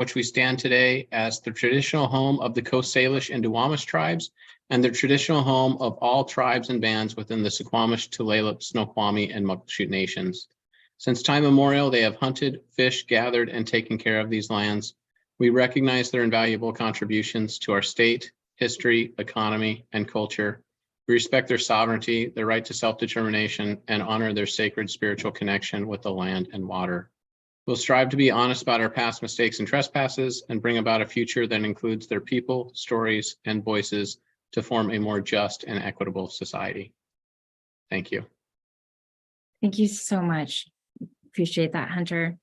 which we stand today as the traditional home of the Coast Salish and Duwamish tribes and the traditional home of all tribes and bands within the Suquamish, Tulalip, Snoqualmie, and Muckleshoot nations. Since time immemorial, they have hunted, fished, gathered, and taken care of these lands. We recognize their invaluable contributions to our state, history, economy, and culture. We respect their sovereignty, their right to self-determination, and honor their sacred spiritual connection with the land and water. We'll strive to be honest about our past mistakes and trespasses and bring about a future that includes their people, stories, and voices to form a more just and equitable society. Thank you. Thank you so much. Appreciate that, Hunter.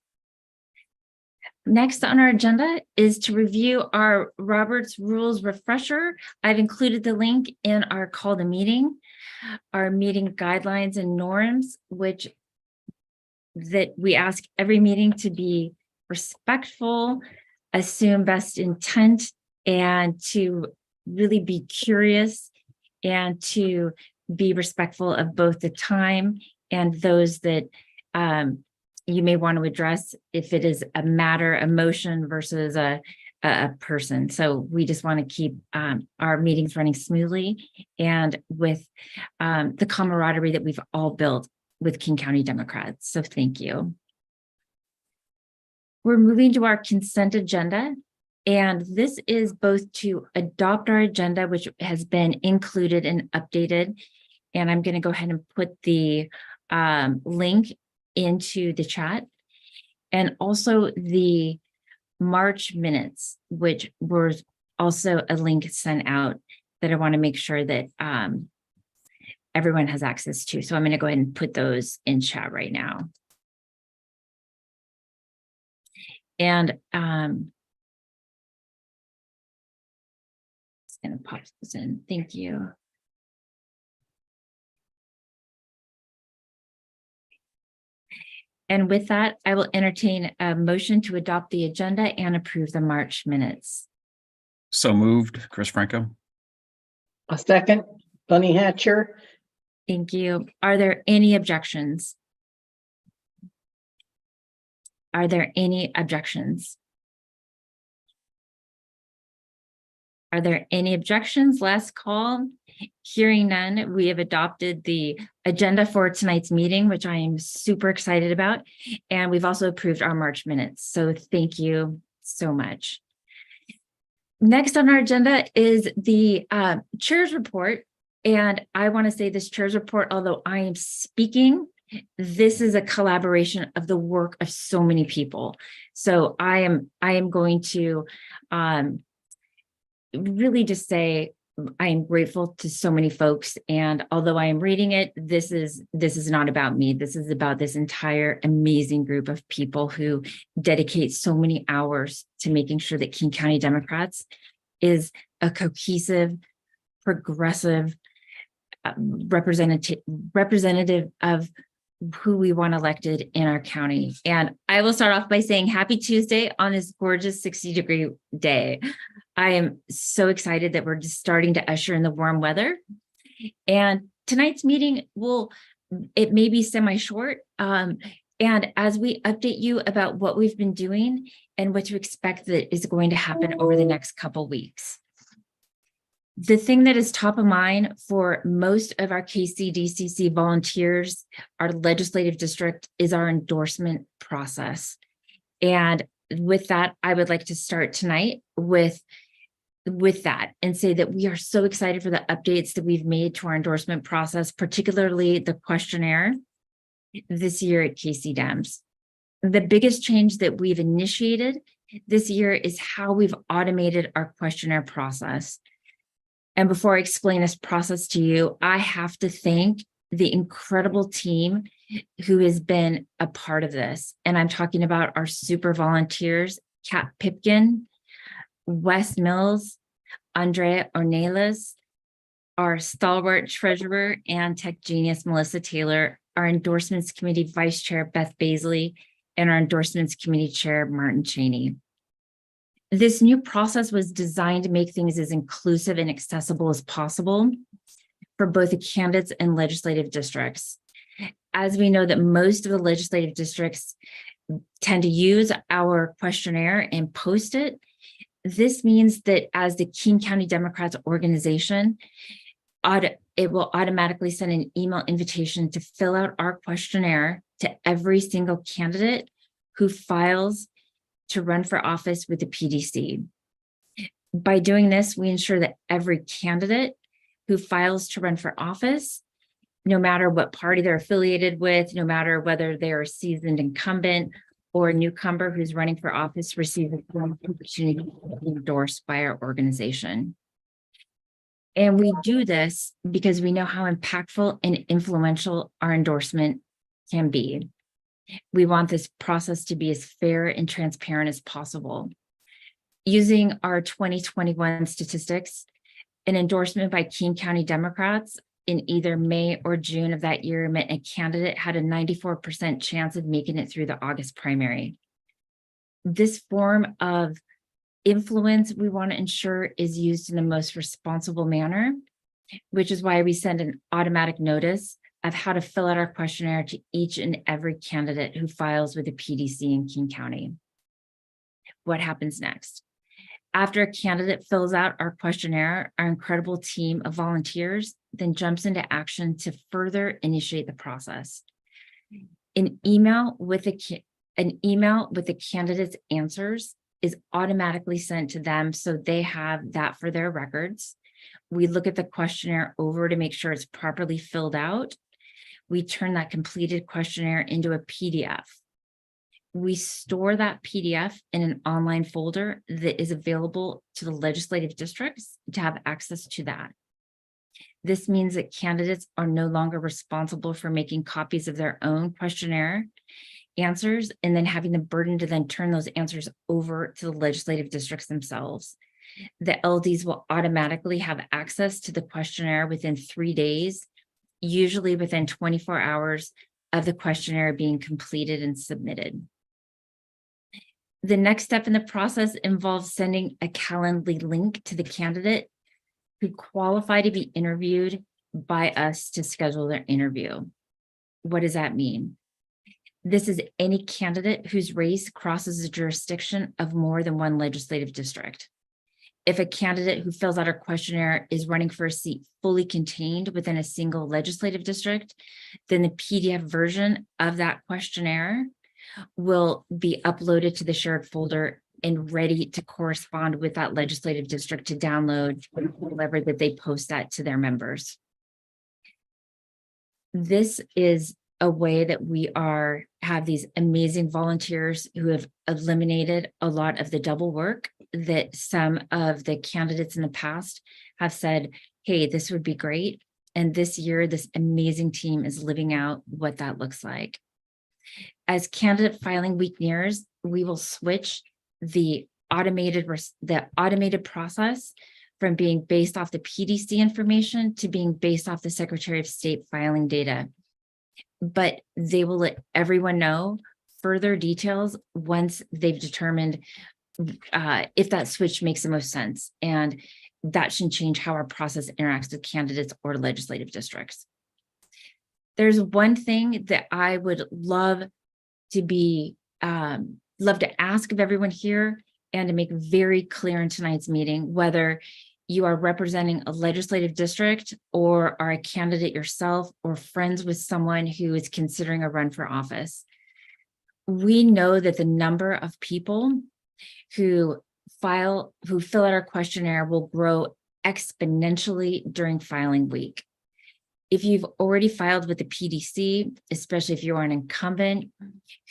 Next on our agenda is to review our Robert's Rules refresher. I've included the link in our call to meeting, our meeting guidelines and norms, which that we ask every meeting to be respectful, assume best intent, and to really be curious and to be respectful of both the time and those that you may want to address if it is a matter, a motion versus a person. So we just want to keep our meetings running smoothly and with the camaraderie that we've all built with King County Democrats. So thank you. We're moving to our consent agenda. And this is both to adopt our agenda, which has been included and updated. And I'm going to go ahead and put the link into the chat, and also the March minutes, which was also a link sent out that I want to make sure that everyone has access to. So I'm going to go ahead and put those in chat right now. And just going to pop this in. Thank you. And with that, I will entertain a motion to adopt the agenda and approve the March minutes. So moved, Chris Franco. A second, Bunny Hatcher. Thank you. Are there any objections? Are there any objections? Are there any objections? Last call. Hearing none, we have adopted the agenda for tonight's meeting, which I am super excited about. And we've also approved our March minutes. So thank you so much. Next on our agenda is the chair's report. And I want to say this chair's report, although I am speaking, this is a collaboration of the work of so many people. So I am going to really just say I am grateful to so many folks. And although I am reading it, this is not about me. This is about this entire amazing group of people who dedicate so many hours to making sure that King County Democrats is a cohesive, progressive representative of who we want elected in our county. And I will start off by saying happy Tuesday on this gorgeous 60-degree day. I am so excited that we're just starting to usher in the warm weather. And tonight's meeting it may be semi-short. And as we update you about what we've been doing and what to expect that is going to happen over the next couple weeks. The thing that is top of mind for most of our KCDCC volunteers, our legislative district, is our endorsement process. And with that, I would like to start tonight with that and say that we are so excited for the updates that we've made to our endorsement process, particularly the questionnaire this year at KCDEMS. The biggest change that we've initiated this year is how we've automated our questionnaire process. And before I explain this process to you, I have to thank the incredible team who has been a part of this. And I'm talking about our super volunteers, Kat Pipkin, Wes Mills, Andrea Ornelas, our stalwart treasurer and tech genius, Melissa Taylor, our endorsements committee vice chair, Beth Baisley, and our endorsements committee chair, Martin Cheney. This new process was designed to make things as inclusive and accessible as possible for both the candidates and legislative districts. As we know that most of the legislative districts tend to use our questionnaire and post it. This means that as the King County Democrats organization, it will automatically send an email invitation to fill out our questionnaire to every single candidate who files to run for office with the PDC. By doing this, we ensure that every candidate who files to run for office, no matter what party they're affiliated with, no matter whether they're a seasoned incumbent or a newcomer who's running for office, receives an opportunity to be endorsed by our organization. And we do this because we know how impactful and influential our endorsement can be. We want this process to be as fair and transparent as possible. Using our 2021 statistics, an endorsement by King County Democrats in either May or June of that year meant a candidate had a 94% chance of making it through the August primary. This form of influence we want to ensure is used in the most responsible manner, which is why we send an automatic notice of how to fill out our questionnaire to each and every candidate who files with the PDC in King County. What happens next? After a candidate fills out our questionnaire, our incredible team of volunteers then jumps into action to further initiate the process. An email with the candidate's answers is automatically sent to them so they have that for their records. We look at the questionnaire over to make sure it's properly filled out. We turn that completed questionnaire into a PDF. We store that PDF in an online folder that is available to the legislative districts to have access to that. This means that candidates are no longer responsible for making copies of their own questionnaire answers and then having the burden to then turn those answers over to the legislative districts themselves. The LDs will automatically have access to the questionnaire within 3 days, usually within 24 hours of the questionnaire being completed and submitted. The next step in the process involves sending a Calendly link to the candidate who qualify to be interviewed by us to schedule their interview. What does that mean? This is any candidate whose race crosses the jurisdiction of more than one legislative district. If a candidate who fills out our questionnaire is running for a seat fully contained within a single legislative district, then the PDF version of that questionnaire will be uploaded to the shared folder and ready to correspond with that legislative district to download whenever that they post that to their members. This is a way that we have these amazing volunteers who have eliminated a lot of the double work that some of the candidates in the past have said, hey, this would be great. And this year, this amazing team is living out what that looks like. As candidate filing week nears, we will switch the automated process from being based off the PDC information to being based off the Secretary of State filing data. But they will let everyone know further details once they've determined if that switch makes the most sense. And that shouldn't change how our process interacts with candidates or legislative districts. There's one thing that I would love to ask of everyone here and to make very clear in tonight's meeting, whether you are representing a legislative district or are a candidate yourself or friends with someone who is considering a run for office. We know that the number of people who fill out our questionnaire will grow exponentially during filing week. If you've already filed with the PDC, especially if you're an incumbent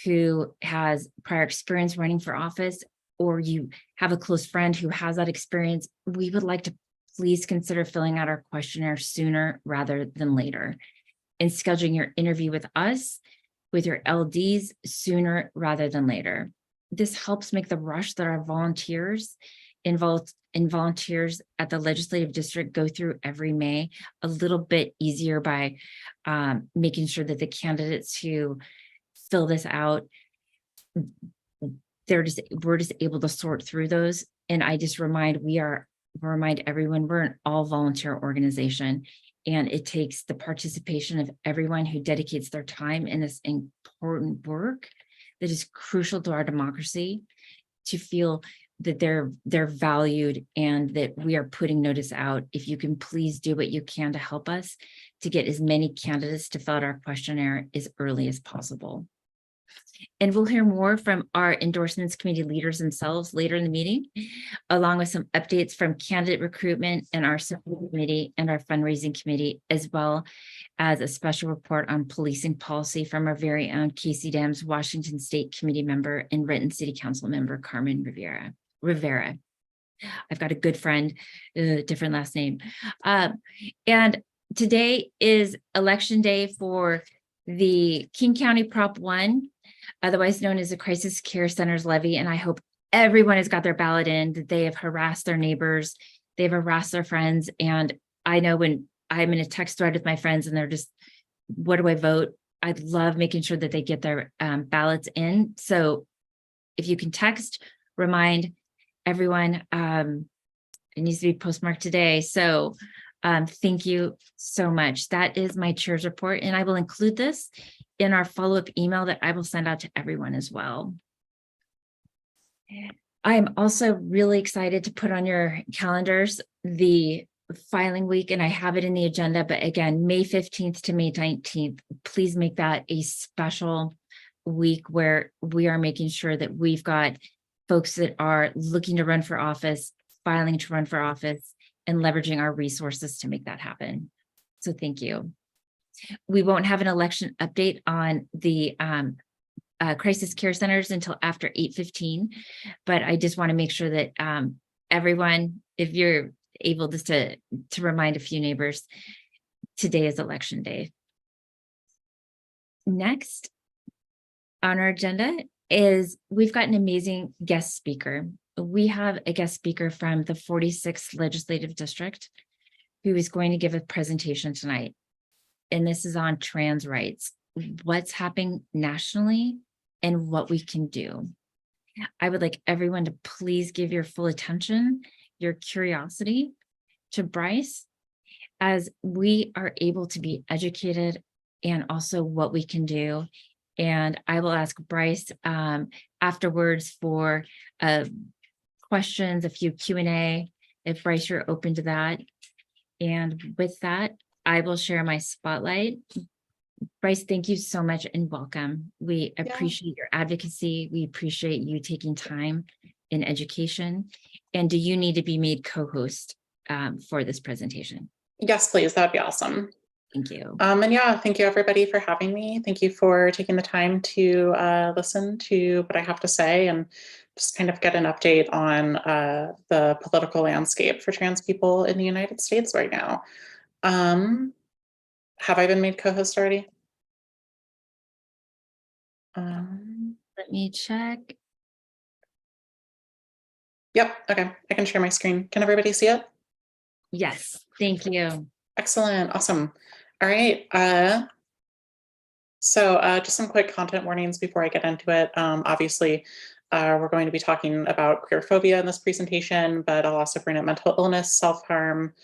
who has prior experience running for office, or you have a close friend who has that experience, we would like to please consider filling out our questionnaire sooner rather than later and scheduling your interview with us, with your LDs sooner rather than later. This helps make the rush that our volunteers volunteers at the legislative district go through every May a little bit easier by making sure that the candidates who fill this out, we're just able to sort through those. And I just remind everyone we're an all volunteer organization, and it takes the participation of everyone who dedicates their time in this important work that is crucial to our democracy, to feel that they're valued and that we are putting notice out. If you can please do what you can to help us to get as many candidates to fill out our questionnaire as early as possible. And we'll hear more from our endorsements committee leaders themselves later in the meeting, along with some updates from candidate recruitment and our support committee and our fundraising committee, as well as a special report on policing policy from our very own KCDM's Washington State Committee member and Renton City Council member, Carmen Rivera. I've got a good friend, different last name. And today is election day for the King County Prop 1, otherwise known as the Crisis Care Centers Levy. And I hope everyone has got their ballot in, that they have harassed their neighbors, they've harassed their friends. And I know when I'm in a text thread with my friends and they're just, what do I vote? I love making sure that they get their ballots in. So if you can text, remind everyone, it needs to be postmarked today. So thank you so much. That is my chair's report, and I will include this in our follow-up email that I will send out to everyone as well. I am also really excited to put on your calendars the filing week, and I have it in the agenda, but again, May 15th to May 19th, please make that a special week where we are making sure that we've got folks that are looking to run for office, filing to run for office, and leveraging our resources to make that happen. So thank you. We won't have an election update on the crisis care centers until after 8:15, but I just want to make sure that everyone, if you're able just to remind a few neighbors, today is election day. Next on our agenda is we've got an amazing guest speaker. We have a guest speaker from the 46th Legislative District who is going to give a presentation tonight. And this is on trans rights, what's happening nationally and what we can do. I would like everyone to please give your full attention, your curiosity to Bryce, as we are able to be educated and also what we can do. And I will ask Bryce afterwards for questions, a few Q&A, if Bryce, you're open to that. And with that, I will share my spotlight. Bryce, thank you so much and welcome. We appreciate your advocacy. We appreciate you taking time in education. And do you need to be made co-host for this presentation? Yes, please. That'd be awesome. Thank you. And yeah, thank you everybody for having me. Thank you for taking the time to listen to what I have to say and just kind of get an update on the political landscape for trans people in the United States right now. Have I been made co-host already? Let me check. Yep. Okay. I can share my screen. Can everybody see it? Yes. Thank you. Excellent. Awesome. All right. So just some quick content warnings before I get into it. Obviously, we're going to be talking about queerphobia in this presentation, but I'll also bring up mental illness, self-harm,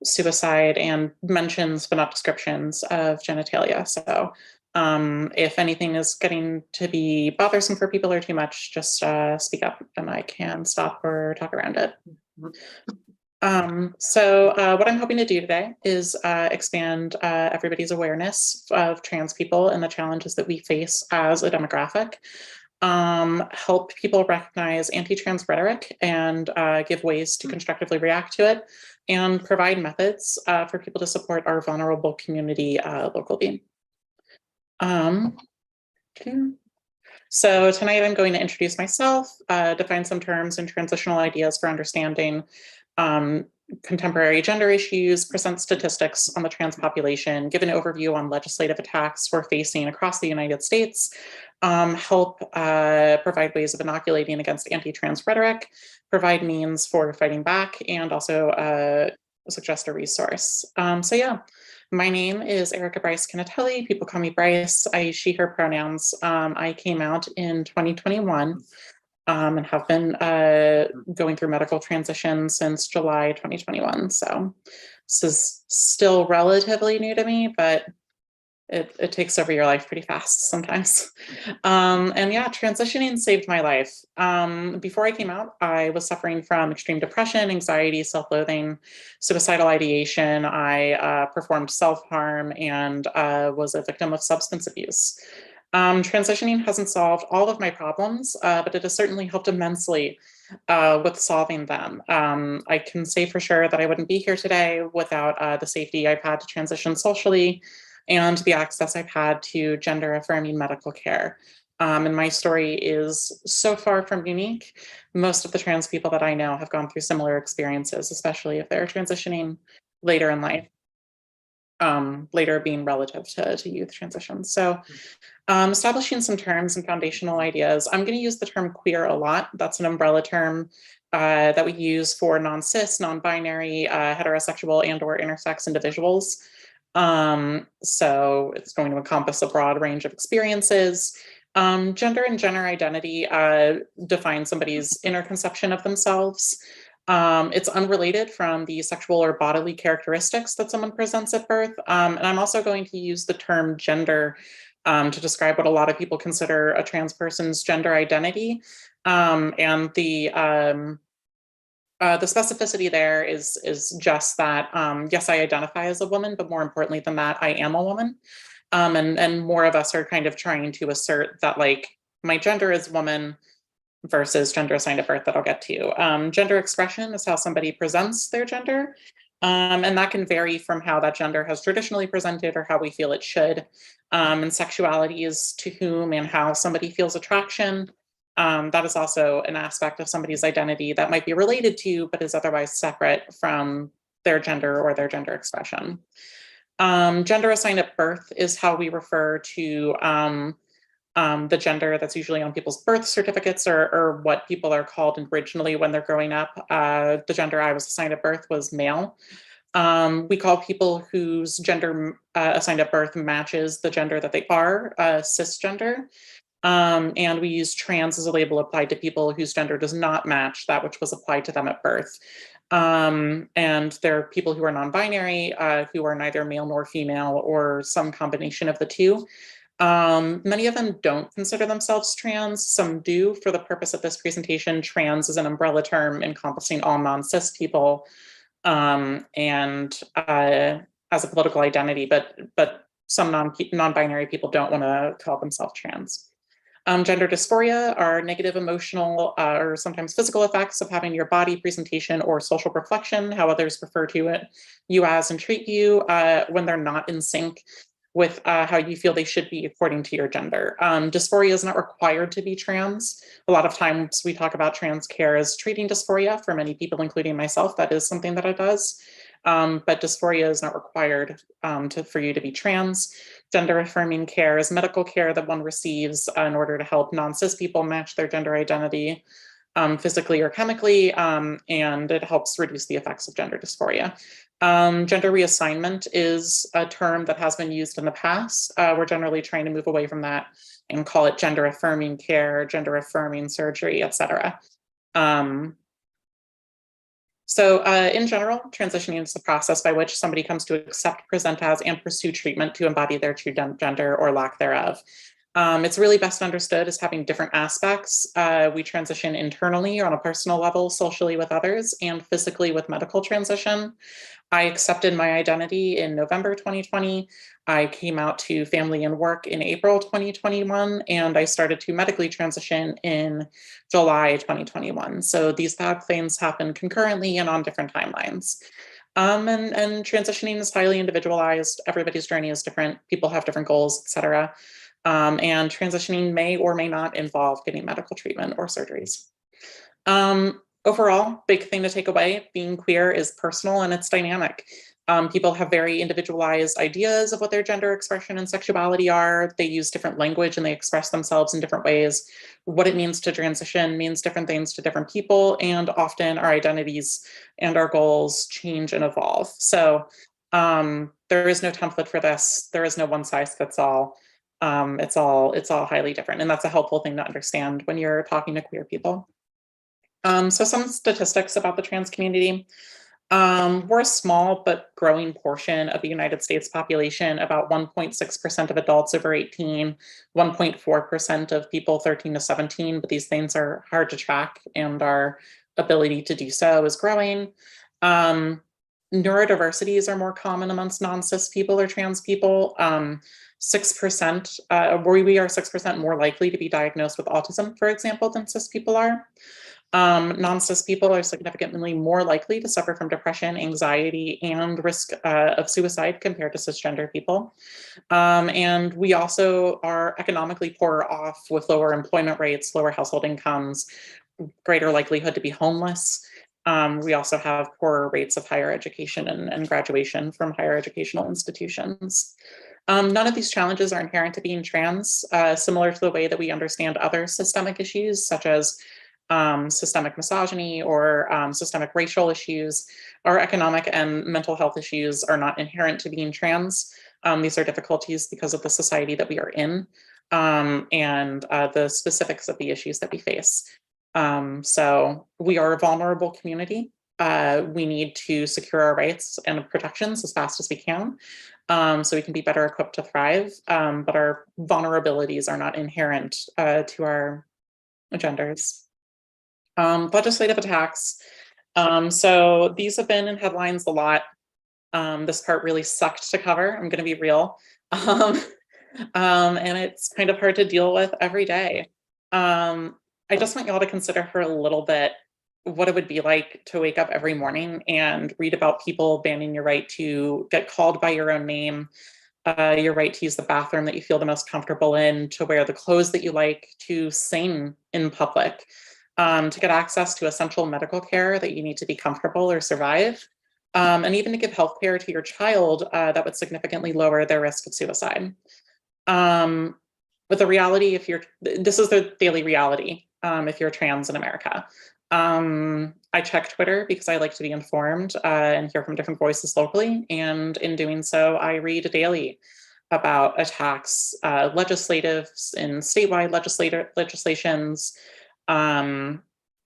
suicide, and mentions but not descriptions of genitalia. So if anything is getting to be bothersome for people or too much, just speak up and I can stop or talk around it. So what I'm hoping to do today is expand everybody's awareness of trans people and the challenges that we face as a demographic, help people recognize anti-trans rhetoric and give ways to constructively react to it, and provide methods for people to support our vulnerable community locally. So tonight I'm going to introduce myself, define some terms and transitional ideas for understanding contemporary gender issues, present statistics on the trans population, give an overview on legislative attacks we're facing across the United States, help provide ways of inoculating against anti-trans rhetoric, provide means for fighting back, and also suggest a resource. So yeah, my name is Erica Bryce Canatelli. People call me Bryce. I, she, her pronouns. I came out in 2021. And have been going through medical transition since July 2021. So this is still relatively new to me, but it takes over your life pretty fast sometimes. And yeah, transitioning saved my life. Before I came out, I was suffering from extreme depression, anxiety, self-loathing, suicidal ideation. I performed self-harm and was a victim of substance abuse. Transitioning hasn't solved all of my problems, but it has certainly helped immensely with solving them. I can say for sure that I wouldn't be here today without the safety I've had to transition socially and the access I've had to gender affirming medical care. And my story is so far from unique. Most of the trans people that I know have gone through similar experiences, especially if they're transitioning later in life. Later being relative to youth transitions. So establishing some terms and foundational ideas. I'm going to use the term queer a lot. That's an umbrella term that we use for non-cis, non-binary, heterosexual and or intersex individuals. So it's going to encompass a broad range of experiences. Gender and gender identity define somebody's inner conception of themselves. It's unrelated from the sexual or bodily characteristics that someone presents at birth. And I'm also going to use the term gender to describe what a lot of people consider a trans person's gender identity. And the specificity there is just that, yes, I identify as a woman, but more importantly than that, I am a woman. And more of us are kind of trying to assert that, like, my gender is woman versus gender assigned at birth that I'll get to. Gender expression is how somebody presents their gender. And that can vary from how that gender has traditionally presented or how we feel it should. And sexuality is to whom and how somebody feels attraction. That is also an aspect of somebody's identity that might be related to, but is otherwise separate from their gender or their gender expression. Gender assigned at birth is how we refer to the gender that's usually on people's birth certificates or what people are called originally when they're growing up. The gender I was assigned at birth was male. We call people whose gender assigned at birth matches the gender that they are cisgender. And we use trans as a label applied to people whose gender does not match that which was applied to them at birth. And there are people who are non-binary, who are neither male nor female or some combination of the two. Many of them don't consider themselves trans. Some do. For the purpose of this presentation, trans is an umbrella term encompassing all non-cis people and as a political identity, but some non-binary people don't want to call themselves trans. Gender dysphoria are negative emotional or sometimes physical effects of having your body presentation or social reflection, how others refer to it, you as and treat you when they're not in sync with how you feel they should be according to your gender. Dysphoria is not required to be trans. A lot of times we talk about trans care as treating dysphoria. For many people, including myself, that is something that it does. But dysphoria is not required for you to be trans. Gender affirming care is medical care that one receives in order to help non-cis people match their gender identity physically or chemically, and it helps reduce the effects of gender dysphoria. Gender reassignment is a term that has been used in the past. We're generally trying to move away from that and call it gender affirming care, gender affirming surgery, etc. So in general, transitioning is the process by which somebody comes to accept, present as, and pursue treatment to embody their true gender or lack thereof. It's really best understood as having different aspects. We transition internally or on a personal level, socially with others, and physically with medical transition. I accepted my identity in November 2020. I came out to family and work in April 2021, and I started to medically transition in July 2021. So these things happen concurrently and on different timelines. And transitioning is highly individualized. Everybody's journey is different. People have different goals, etc. And transitioning may or may not involve getting medical treatment or surgeries. Overall, big thing to take away, being queer is personal and it's dynamic. People have very individualized ideas of what their gender expression and sexuality are. They use different language and they express themselves in different ways. What it means to transition means different things to different people, and often our identities and our goals change and evolve. So there is no template for this. There is no one size fits all. It's all highly different, and that's a helpful thing to understand when you're talking to queer people. So some statistics about the trans community. We're a small but growing portion of the United States population, about 1.6% of adults over 18, 1.4% of people 13 to 17, but these things are hard to track and our ability to do so is growing. Neurodiversities are more common amongst non-cis people or trans people. 6%, we are 6% more likely to be diagnosed with autism, for example, than cis people are. Non-cis people are significantly more likely to suffer from depression, anxiety, and risk of suicide compared to cisgender people. And we also are economically poorer off with lower employment rates, lower household incomes, greater likelihood to be homeless. We also have poorer rates of higher education and graduation from higher educational institutions. None of these challenges are inherent to being trans, similar to the way that we understand other systemic issues, such as systemic misogyny or systemic racial issues. Our economic and mental health issues are not inherent to being trans. These are difficulties because of the society that we are in and the specifics of the issues that we face. So we are a vulnerable community. We need to secure our rights and protections as fast as we can so we can be better equipped to thrive. But our vulnerabilities are not inherent to our genders. Legislative attacks. So these have been in headlines a lot. This part really sucked to cover. I'm going to be real. And it's kind of hard to deal with every day. I just want y'all to consider for a little bit what it would be like to wake up every morning and read about people banning your right to get called by your own name, your right to use the bathroom that you feel the most comfortable in, to wear the clothes that you like, to sing in public, to get access to essential medical care that you need to be comfortable or survive, and even to give health care to your child that would significantly lower their risk of suicide. But the reality, this is the daily reality if you're trans in America. I check Twitter because I like to be informed and hear from different voices locally. And in doing so, I read daily about attacks, legislatives in statewide legislations, more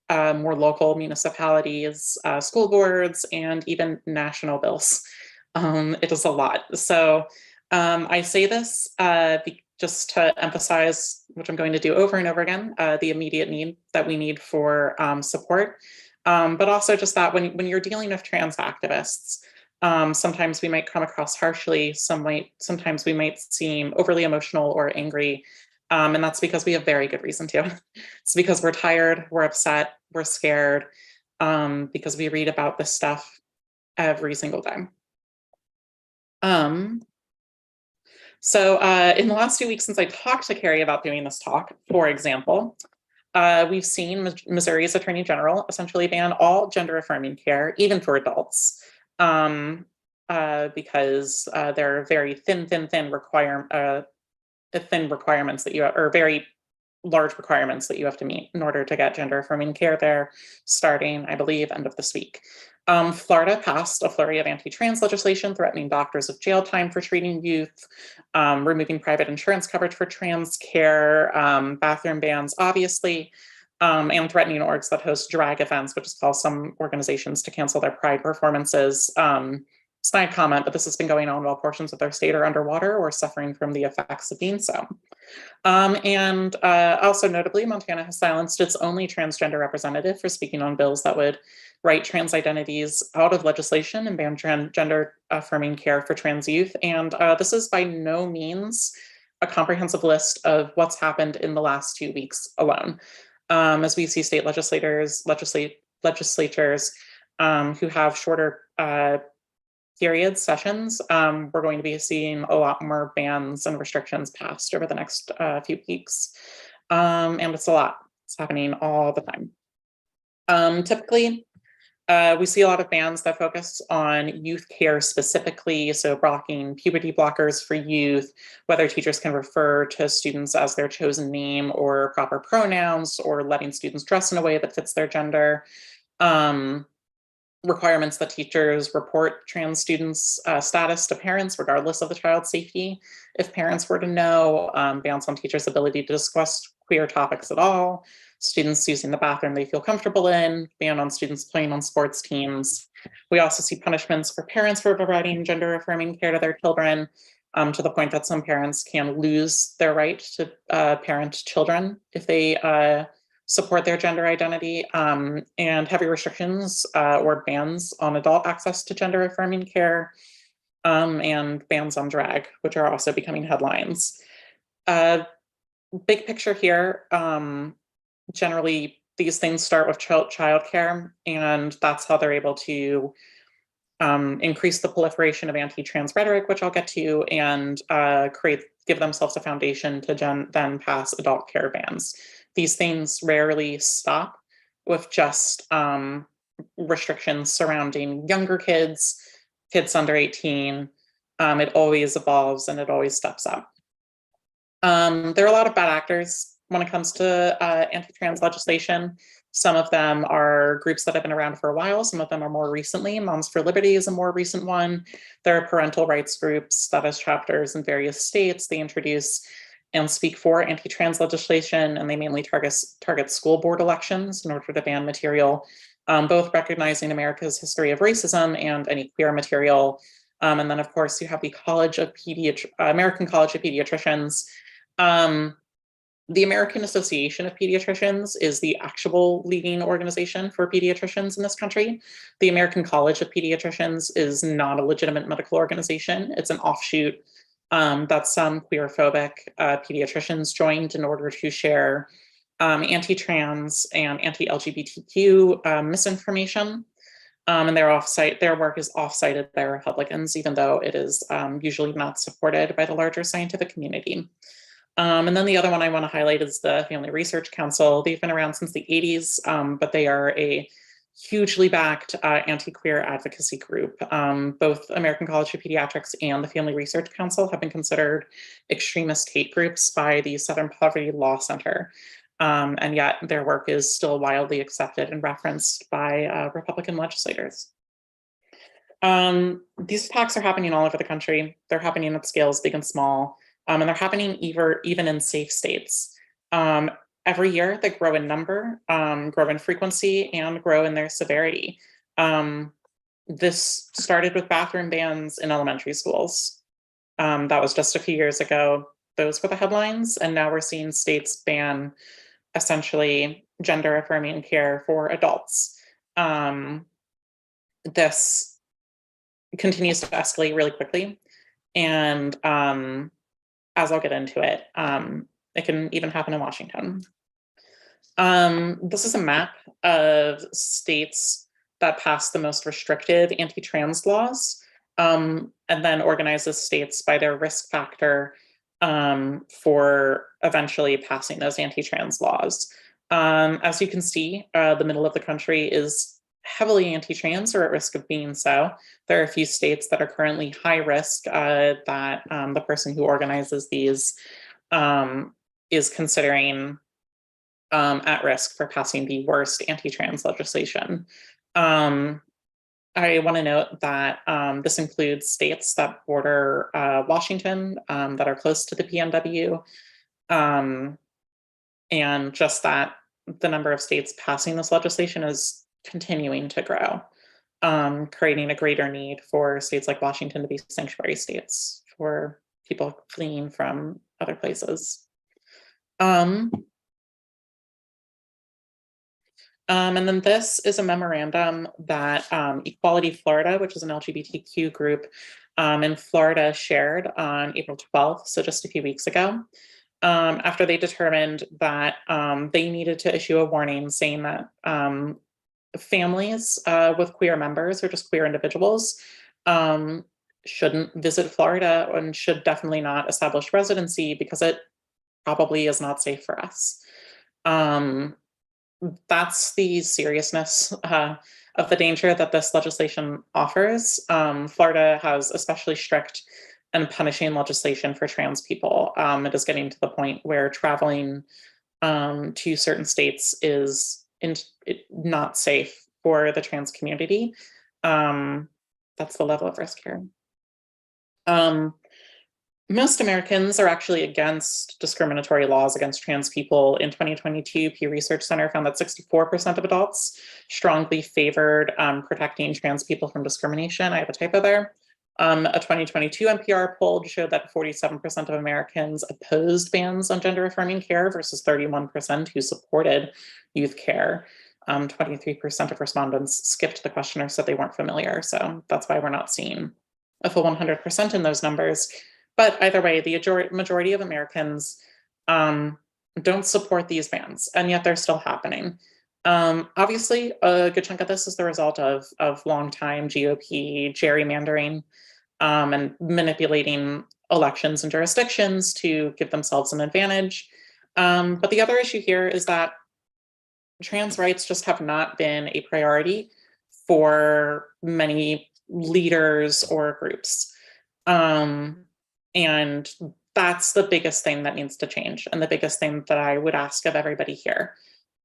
local municipalities, school boards, and even national bills. It is a lot. So I say this just to emphasize, which I'm going to do over and over again, the immediate need that we need for support, but also just that when you're dealing with trans activists, sometimes we might come across harshly, sometimes we might seem overly emotional or angry, and that's because we have very good reason to. It's because we're tired, we're upset, we're scared, because we read about this stuff every single day. So in the last few weeks since I talked to Carrie about doing this talk, for example, we've seen Missouri's Attorney General essentially ban all gender-affirming care, even for adults, because there are very thin requirements that you have, or very large requirements that you have to meet in order to get gender-affirming care there, starting, I believe, end of this week. Florida passed a flurry of anti-trans legislation threatening doctors with jail time for treating youth, removing private insurance coverage for trans care, bathroom bans, obviously, and threatening orgs that host drag events, which has caused some organizations to cancel their pride performances. Snide comment, but this has been going on while portions of their state are underwater or suffering from the effects of being so. And also notably, Montana has silenced its only transgender representative for speaking on bills that would write trans identities out of legislation and ban gender affirming care for trans youth. And this is by no means a comprehensive list of what's happened in the last 2 weeks alone. As we see state legislators who have shorter sessions, we're going to be seeing a lot more bans and restrictions passed over the next few weeks. And it's a lot. It's happening all the time. Typically, we see a lot of bans that focus on youth care specifically, so blocking puberty blockers for youth, whether teachers can refer to students as their chosen name or proper pronouns, or letting students dress in a way that fits their gender. Requirements that teachers report trans students' status to parents, regardless of the child's safety. If parents were to know, bans on teachers' ability to discuss queer topics at all, students using the bathroom they feel comfortable in, ban on students playing on sports teams. We also see punishments for parents for providing gender-affirming care to their children, to the point that some parents can lose their right to parent children if they support their gender identity, and heavy restrictions or bans on adult access to gender-affirming care, and bans on drag, which are also becoming headlines. Big picture here, generally these things start with childcare, and that's how they're able to increase the proliferation of anti-trans rhetoric, which I'll get to, and give themselves a foundation to then pass adult care bans. These things rarely stop with just restrictions surrounding younger kids, kids under 18. It always evolves and it always steps up. There are a lot of bad actors when it comes to anti-trans legislation. Some of them are groups that have been around for a while. Some of them are more recently. Moms for Liberty is a more recent one. There are parental rights groups that has chapters in various states. They introduce and speak for anti-trans legislation, and they mainly target school board elections in order to ban material, both recognizing America's history of racism and any queer material. And then, of course, you have the American College of Pediatricians. The American Association of Pediatricians is the actual leading organization for pediatricians in this country. The American College of Pediatricians is not a legitimate medical organization. It's an offshoot that some queerphobic pediatricians joined in order to share anti-trans and anti-LGBTQ misinformation. And their work is off-cited by Republicans, even though it is usually not supported by the larger scientific community. And then the other one I want to highlight is the Family Research Council. They've been around since the 80s, but they are a hugely backed anti-queer advocacy group. Both American College of Pediatrics and the Family Research Council have been considered extremist hate groups by the Southern Poverty Law Center. And yet their work is still widely accepted and referenced by Republican legislators. These attacks are happening all over the country. They're happening at scales big and small. And they're happening even in safe states. Every year they grow in number, grow in frequency, and grow in their severity. This started with bathroom bans in elementary schools. That was just a few years ago. Those were the headlines. And now we're seeing states ban essentially gender affirming care for adults. This continues to escalate really quickly. And as I'll get into it, it can even happen in Washington. This is a map of states that pass the most restrictive anti-trans laws, and then organizes states by their risk factor for eventually passing those anti-trans laws. As you can see, the middle of the country is heavily anti-trans or at risk of being so. There are a few states that are currently high risk that the person who organizes these is considering at risk for passing the worst anti-trans legislation. I want to note that this includes states that border Washington, that are close to the PNW, and just that the number of states passing this legislation is continuing to grow, creating a greater need for states like Washington to be sanctuary states for people fleeing from other places. And then this is a memorandum that Equality Florida, which is an LGBTQ group in Florida, shared on April 12th, so just a few weeks ago, after they determined that they needed to issue a warning saying that families with queer members or just queer individuals shouldn't visit Florida and should definitely not establish residency because it probably is not safe for us. That's the seriousness of the danger that this legislation offers. Florida has especially strict and punishing legislation for trans people. It is getting to the point where traveling to certain states is not safe for the trans community. That's the level of risk here. Most Americans are actually against discriminatory laws against trans people. In 2022, Pew Research Center found that 64% of adults strongly favored protecting trans people from discrimination. I have a typo there. A 2022 NPR poll showed that 47% of Americans opposed bans on gender-affirming care versus 31% who supported youth care. 23% of respondents skipped the question or said they weren't familiar. So that's why we're not seeing a full 100% in those numbers. But either way, the majority of Americans don't support these bans, and yet they're still happening. Obviously, a good chunk of this is the result of longtime GOP gerrymandering and manipulating elections and jurisdictions to give themselves an advantage. But the other issue here is that trans rights just have not been a priority for many leaders or groups. And that's the biggest thing that needs to change, and the biggest thing that I would ask of everybody here.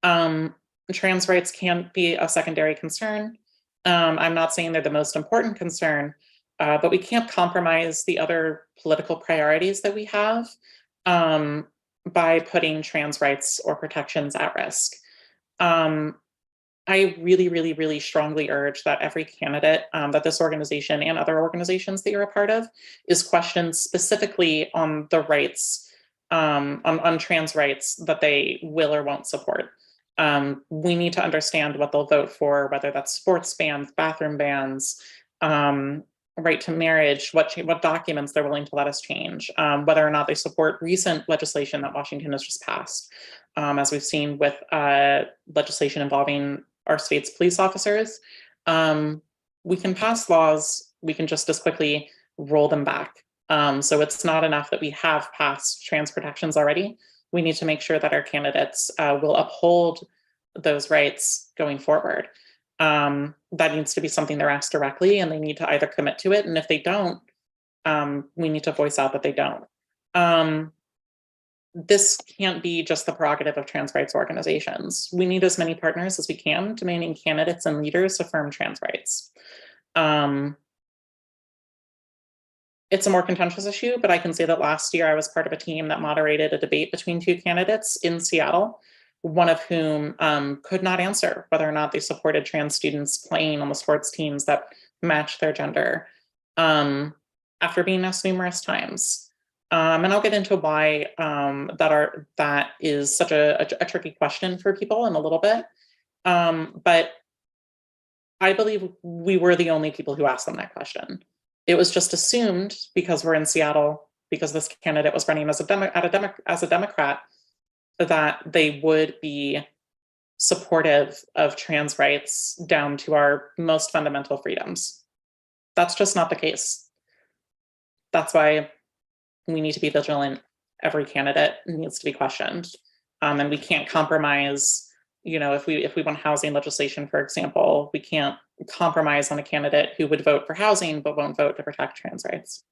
Trans rights can't be a secondary concern. I'm not saying they're the most important concern, but we can't compromise the other political priorities that we have by putting trans rights or protections at risk. I really, really, really strongly urge that every candidate that this organization and other organizations that you're a part of is questioned specifically on the rights, on trans rights that they will or won't support. We need to understand what they'll vote for, whether that's sports bans, bathroom bans, right to marriage, what documents they're willing to let us change, whether or not they support recent legislation that Washington has just passed, as we've seen with legislation involving our state's police officers. We can pass laws, we can just as quickly roll them back. So it's not enough that we have passed trans protections already. We need to make sure that our candidates will uphold those rights going forward. That needs to be something they're asked directly, and they need to either commit to it, and if they don't, we need to voice out that they don't. This can't be just the prerogative of trans rights organizations. We need as many partners as we can demanding candidates and leaders affirm trans rights. It's a more contentious issue, but I can say that last year I was part of a team that moderated a debate between two candidates in Seattle, one of whom could not answer whether or not they supported trans students playing on the sports teams that match their gender, after being asked numerous times. And I'll get into why that is such a tricky question for people in a little bit. But I believe we were the only people who asked them that question. It was just assumed because we're in Seattle, because this candidate was running as a Democrat, that they would be supportive of trans rights down to our most fundamental freedoms. That's just not the case. That's why we need to be vigilant. Every candidate needs to be questioned. And we can't compromise, if we want housing legislation, for example, we can't compromise on a candidate who would vote for housing but won't vote to protect trans rights.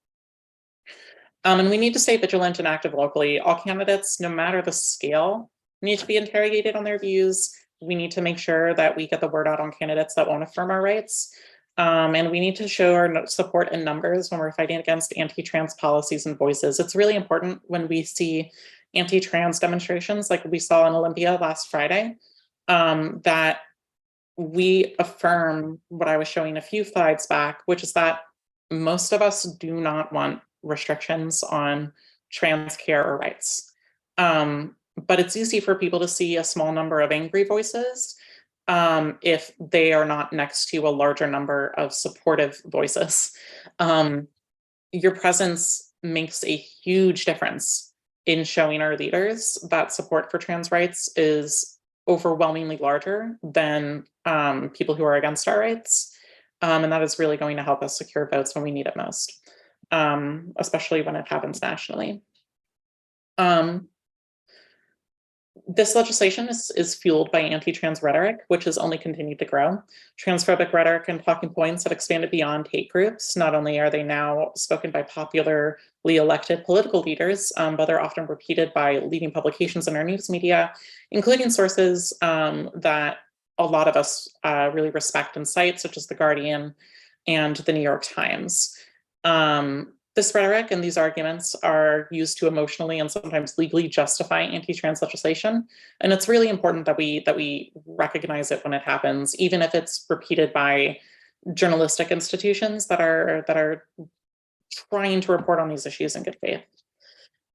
And we need to stay vigilant and active locally. All candidates, no matter the scale, need to be interrogated on their views. We need to make sure that we get the word out on candidates that won't affirm our rights. And we need to show our support in numbers when we're fighting against anti-trans policies and voices. It's really important when we see anti-trans demonstrations like we saw in Olympia last Friday, that we affirm what I was showing a few slides back, which is that most of us do not want restrictions on trans care or rights. But it's easy for people to see a small number of angry voices if they are not next to a larger number of supportive voices. Your presence makes a huge difference in showing our leaders that support for trans rights is overwhelmingly larger than people who are against our rights. And that is really going to help us secure votes when we need it most, especially when it happens nationally. This legislation is fueled by anti-trans rhetoric, which has only continued to grow. Transphobic rhetoric and talking points have expanded beyond hate groups. Not only are they now spoken by popularly elected political leaders, but they're often repeated by leading publications in our news media, including sources that a lot of us really respect and cite, such as The Guardian and The New York Times. This rhetoric and these arguments are used to emotionally and sometimes legally justify anti-trans legislation. And it's really important that we recognize it when it happens, even if it's repeated by journalistic institutions that are trying to report on these issues in good faith.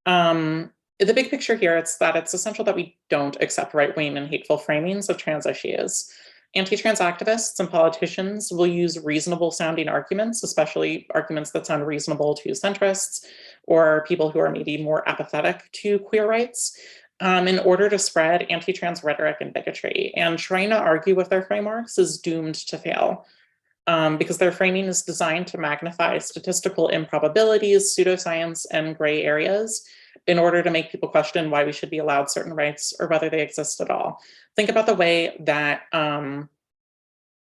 The big picture here, it's essential that we don't accept right-wing and hateful framings of trans issues. Anti-trans activists and politicians will use reasonable sounding arguments, especially arguments that sound reasonable to centrists or people who are maybe more apathetic to queer rights, in order to spread anti-trans rhetoric and bigotry. And trying to argue with their frameworks is doomed to fail, because their framing is designed to magnify statistical improbabilities, pseudoscience, and gray areas in order to make people question why we should be allowed certain rights or whether they exist at all. Think about the way that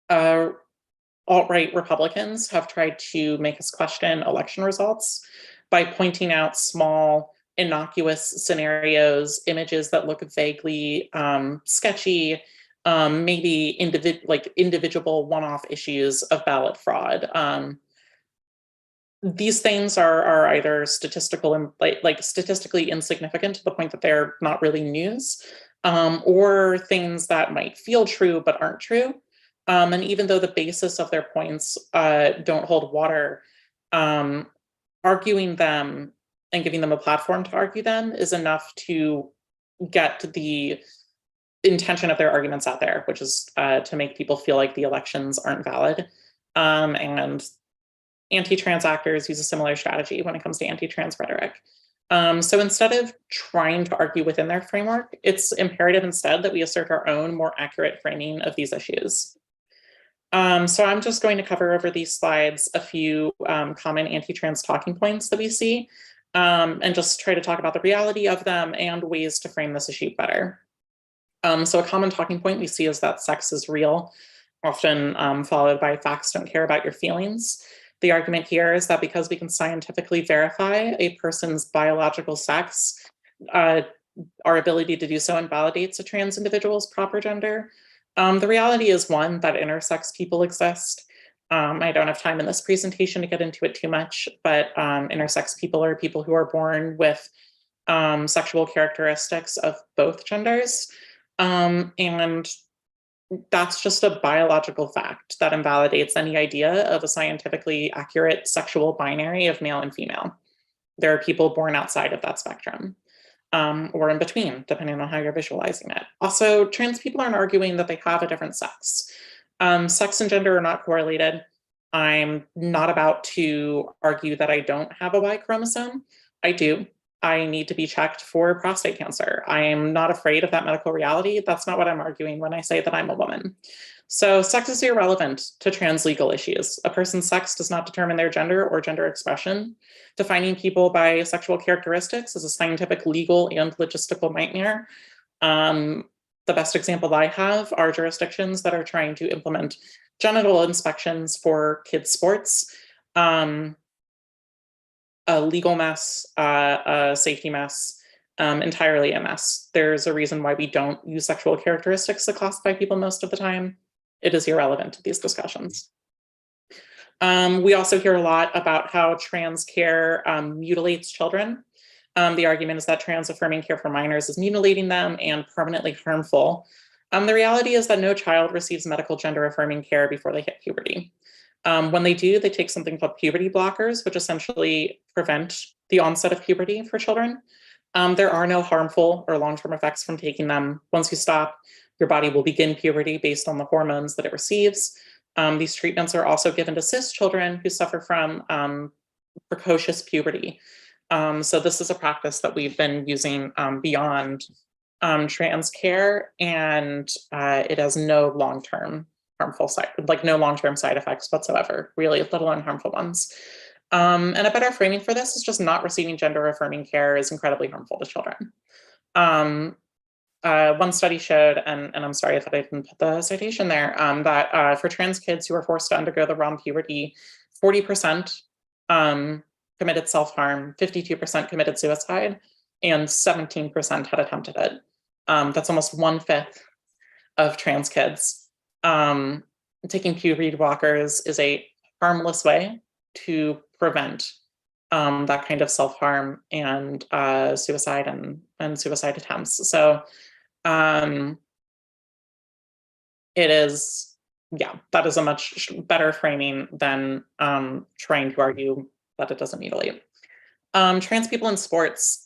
alt-right Republicans have tried to make us question election results by pointing out small, innocuous scenarios, images that look vaguely sketchy, maybe individual one-off issues of ballot fraud. These things are either statistical and statistically insignificant to the point that they're not really news, or things that might feel true but aren't true. And even though the basis of their points don't hold water, arguing them and giving them a platform to argue them is enough to get the intention of their arguments out there, which is to make people feel like the elections aren't valid. And anti-trans actors use a similar strategy when it comes to anti-trans rhetoric. So instead of trying to argue within their framework, it's imperative instead that we assert our own more accurate framing of these issues. So I'm just going to cover over these slides a few common anti-trans talking points that we see, and just try to talk about the reality of them and ways to frame this issue better. So a common talking point we see is that sex is real, often followed by facts don't care about your feelings. The argument here is that because we can scientifically verify a person's biological sex, our ability to do so invalidates a trans individual's proper gender. The reality is, one, that intersex people exist. I don't have time in this presentation to get into it too much, but intersex people are people who are born with sexual characteristics of both genders. And that's just a biological fact that invalidates any idea of a scientifically accurate sexual binary of male and female. There are people born outside of that spectrum, or in between, depending on how you're visualizing it. Also, trans people aren't arguing that they have a different sex. Sex and gender are not correlated. I'm not about to argue that I don't have a Y chromosome. I do. I need to be checked for prostate cancer. I am not afraid of that medical reality. That's not what I'm arguing when I say that I'm a woman. So sex is irrelevant to trans legal issues. A person's sex does not determine their gender or gender expression. Defining people by sexual characteristics is a scientific, legal, and logistical nightmare. The best example I have are jurisdictions that are trying to implement genital inspections for kids' sports. A legal mess, a safety mess, entirely a mess. There's a reason why we don't use sexual characteristics to classify people most of the time. It is irrelevant to these discussions. We also hear a lot about how trans care mutilates children. The argument is that trans affirming care for minors is mutilating them and permanently harmful. The reality is that no child receives medical gender affirming care before they hit puberty. When they do, they take something called puberty blockers, which essentially prevent the onset of puberty for children. There are no harmful or long-term effects from taking them. Once you stop, your body will begin puberty based on the hormones that it receives. These treatments are also given to cis children who suffer from precocious puberty. So this is a practice that we've been using beyond trans care, and it has no long-term harmful no long-term side effects whatsoever, really, let alone harmful ones. And a better framing for this is just not receiving gender affirming care is incredibly harmful to children. One study showed, and I'm sorry if I didn't put the citation there, that for trans kids who are forced to undergo the wrong puberty, 40% committed self-harm, 52% committed suicide, and 17% had attempted it. That's almost 1/5 of trans kids. Taking puberty blockers is a harmless way to prevent that kind of self-harm and suicide and suicide attempts. So it is, yeah, that is a much better framing than trying to argue that it doesn't mutilate. Trans people in sports.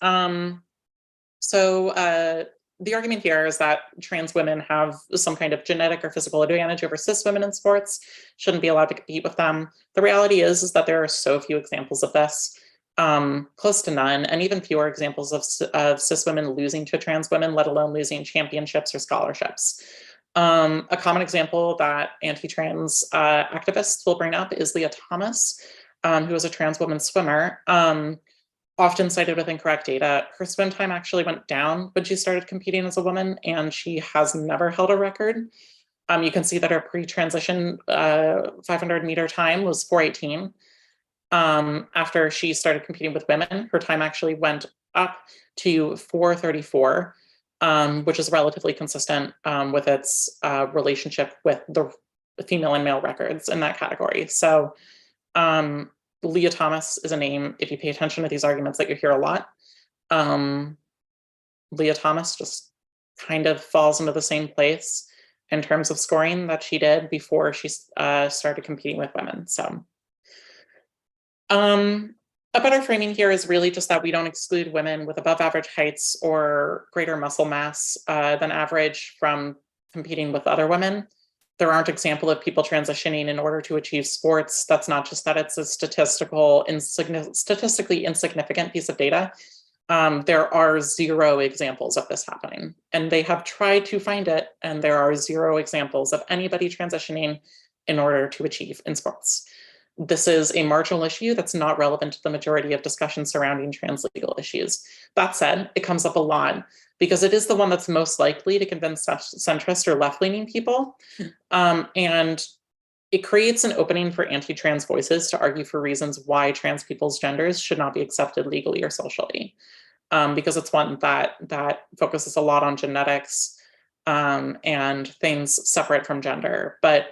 The argument here is that trans women have some kind of genetic or physical advantage over cis women in sports, shouldn't be allowed to compete with them. The reality is that there are so few examples of this, close to none, and even fewer examples of cis women losing to trans women, let alone losing championships or scholarships. A common example that anti-trans activists will bring up is Leah Thomas, who was a trans woman swimmer. Often cited with incorrect data. Her swim time actually went down when she started competing as a woman, and she has never held a record. You can see that her pre-transition 500-meter time was 4:18. After she started competing with women, her time actually went up to 4:34, which is relatively consistent with its relationship with the female and male records in that category. So Leah Thomas is a name, if you pay attention to these arguments, that you hear a lot. Leah Thomas just kind of falls into the same place in terms of scoring that she did before she started competing with women. So a better framing here is really just that we don't exclude women with above average heights or greater muscle mass than average from competing with other women. There aren't examples of people transitioning in order to achieve sports. That's not just that it's a statistically insignificant piece of data. There are zero examples of this happening, and they have tried to find it, and there are zero examples of anybody transitioning in order to achieve in sports. This is a marginal issue that's not relevant to the majority of discussions surrounding trans legal issues. That said, it comes up a lot because it is the one that's most likely to convince centrist or left-leaning people. And it creates an opening for anti-trans voices to argue for reasons why trans people's genders should not be accepted legally or socially. Because it's one that focuses a lot on genetics and things separate from gender. But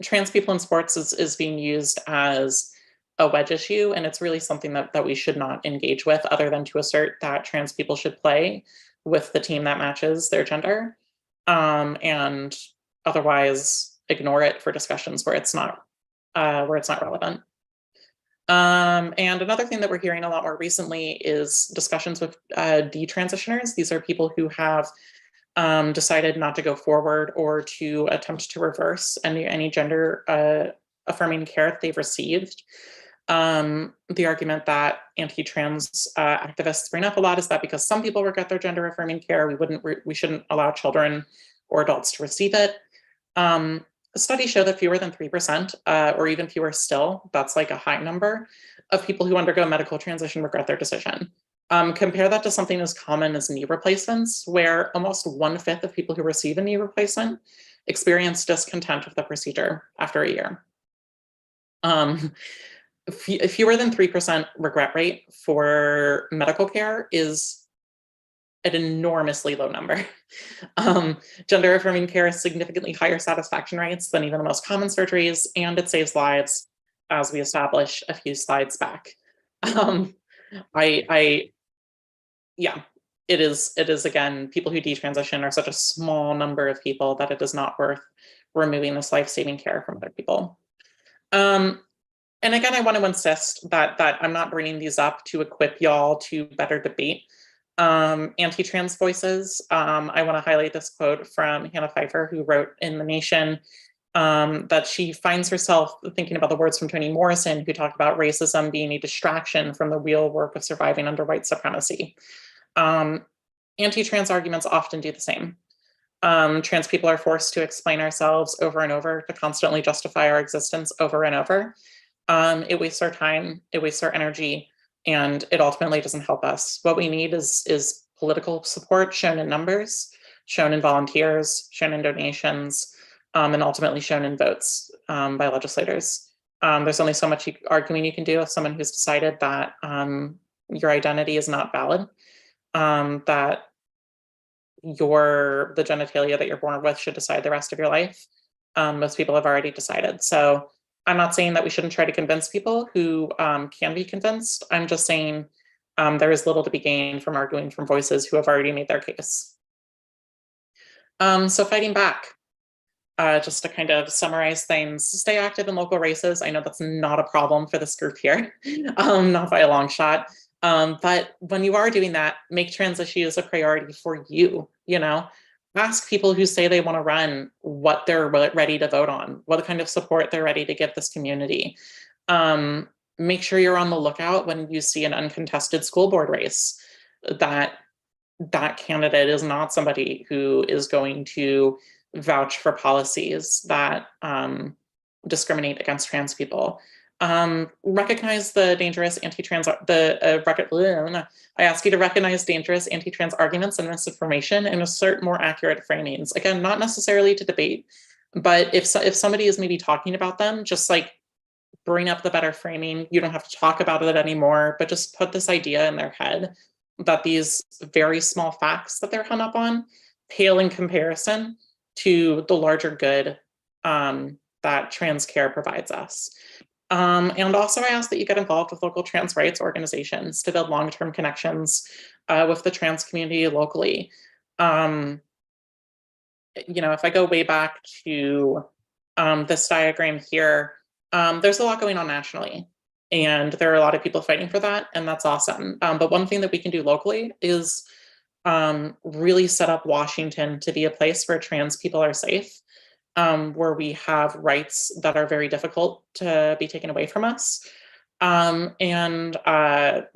trans people in sports is being used as a wedge issue, and it's really something that we should not engage with, other than to assert that trans people should play with the team that matches their gender, and otherwise ignore it for discussions where it's not relevant. And another thing that we're hearing a lot more recently is discussions with detransitioners. These are people who have decided not to go forward or to attempt to reverse any gender affirming care that they've received. The argument that anti-trans activists bring up a lot is that because some people regret their gender affirming care, we shouldn't allow children or adults to receive it. Studies show that fewer than 3%, or even fewer still, that's like a high number, of people who undergo medical transition regret their decision. Compare that to something as common as knee replacements, where almost 1/5 of people who receive a knee replacement experience discontent with the procedure after a year. Fewer than 3% regret rate for medical care is an enormously low number. Gender affirming care has significantly higher satisfaction rates than even the most common surgeries, and it saves lives, as we established a few slides back. Yeah, it is again, people who detransition are such a small number of people that it is not worth removing this life-saving care from other people. And again, I want to insist that I'm not bringing these up to equip y'all to better debate anti-trans voices. I want to highlight this quote from Hannah Pfeiffer, who wrote in The Nation that she finds herself thinking about the words from Toni Morrison, who talked about racism being a distraction from the real work of surviving under white supremacy. Anti-trans arguments often do the same. Trans people are forced to explain ourselves over and over, to constantly justify our existence over and over. It wastes our time, it wastes our energy, and it ultimately doesn't help us. What we need is political support shown in numbers, shown in volunteers, shown in donations, and ultimately shown in votes by legislators. There's only so much arguing you can do with someone who's decided that your identity is not valid, that the genitalia that you're born with should decide the rest of your life. Most people have already decided. So I'm not saying that we shouldn't try to convince people who can be convinced. I'm just saying there is little to be gained from arguing from voices who have already made their case. So fighting back, just to kind of summarize things, stay active in local races. I know that's not a problem for this group here, not by a long shot. But when you are doing that, make trans issues a priority for you, ask people who say they want to run what they're ready to vote on, what kind of support they're ready to give this community. Make sure you're on the lookout when you see an uncontested school board race, that candidate is not somebody who is going to vouch for policies that discriminate against trans people. Recognize the dangerous anti-trans, I ask you to recognize dangerous anti-trans arguments and misinformation and assert more accurate framings. Again, not necessarily to debate, but if somebody is maybe talking about them, just like bring up the better framing. You don't have to talk about it anymore, but just put this idea in their head that these very small facts that they're hung up on pale in comparison to the larger good that trans care provides us. And also I ask that you get involved with local trans rights organizations to build long-term connections with the trans community locally. If I go way back to this diagram here, there's a lot going on nationally, and there are a lot of people fighting for that, and that's awesome. But one thing that we can do locally is really set up Washington to be a place where trans people are safe, where we have rights that are very difficult to be taken away from us, and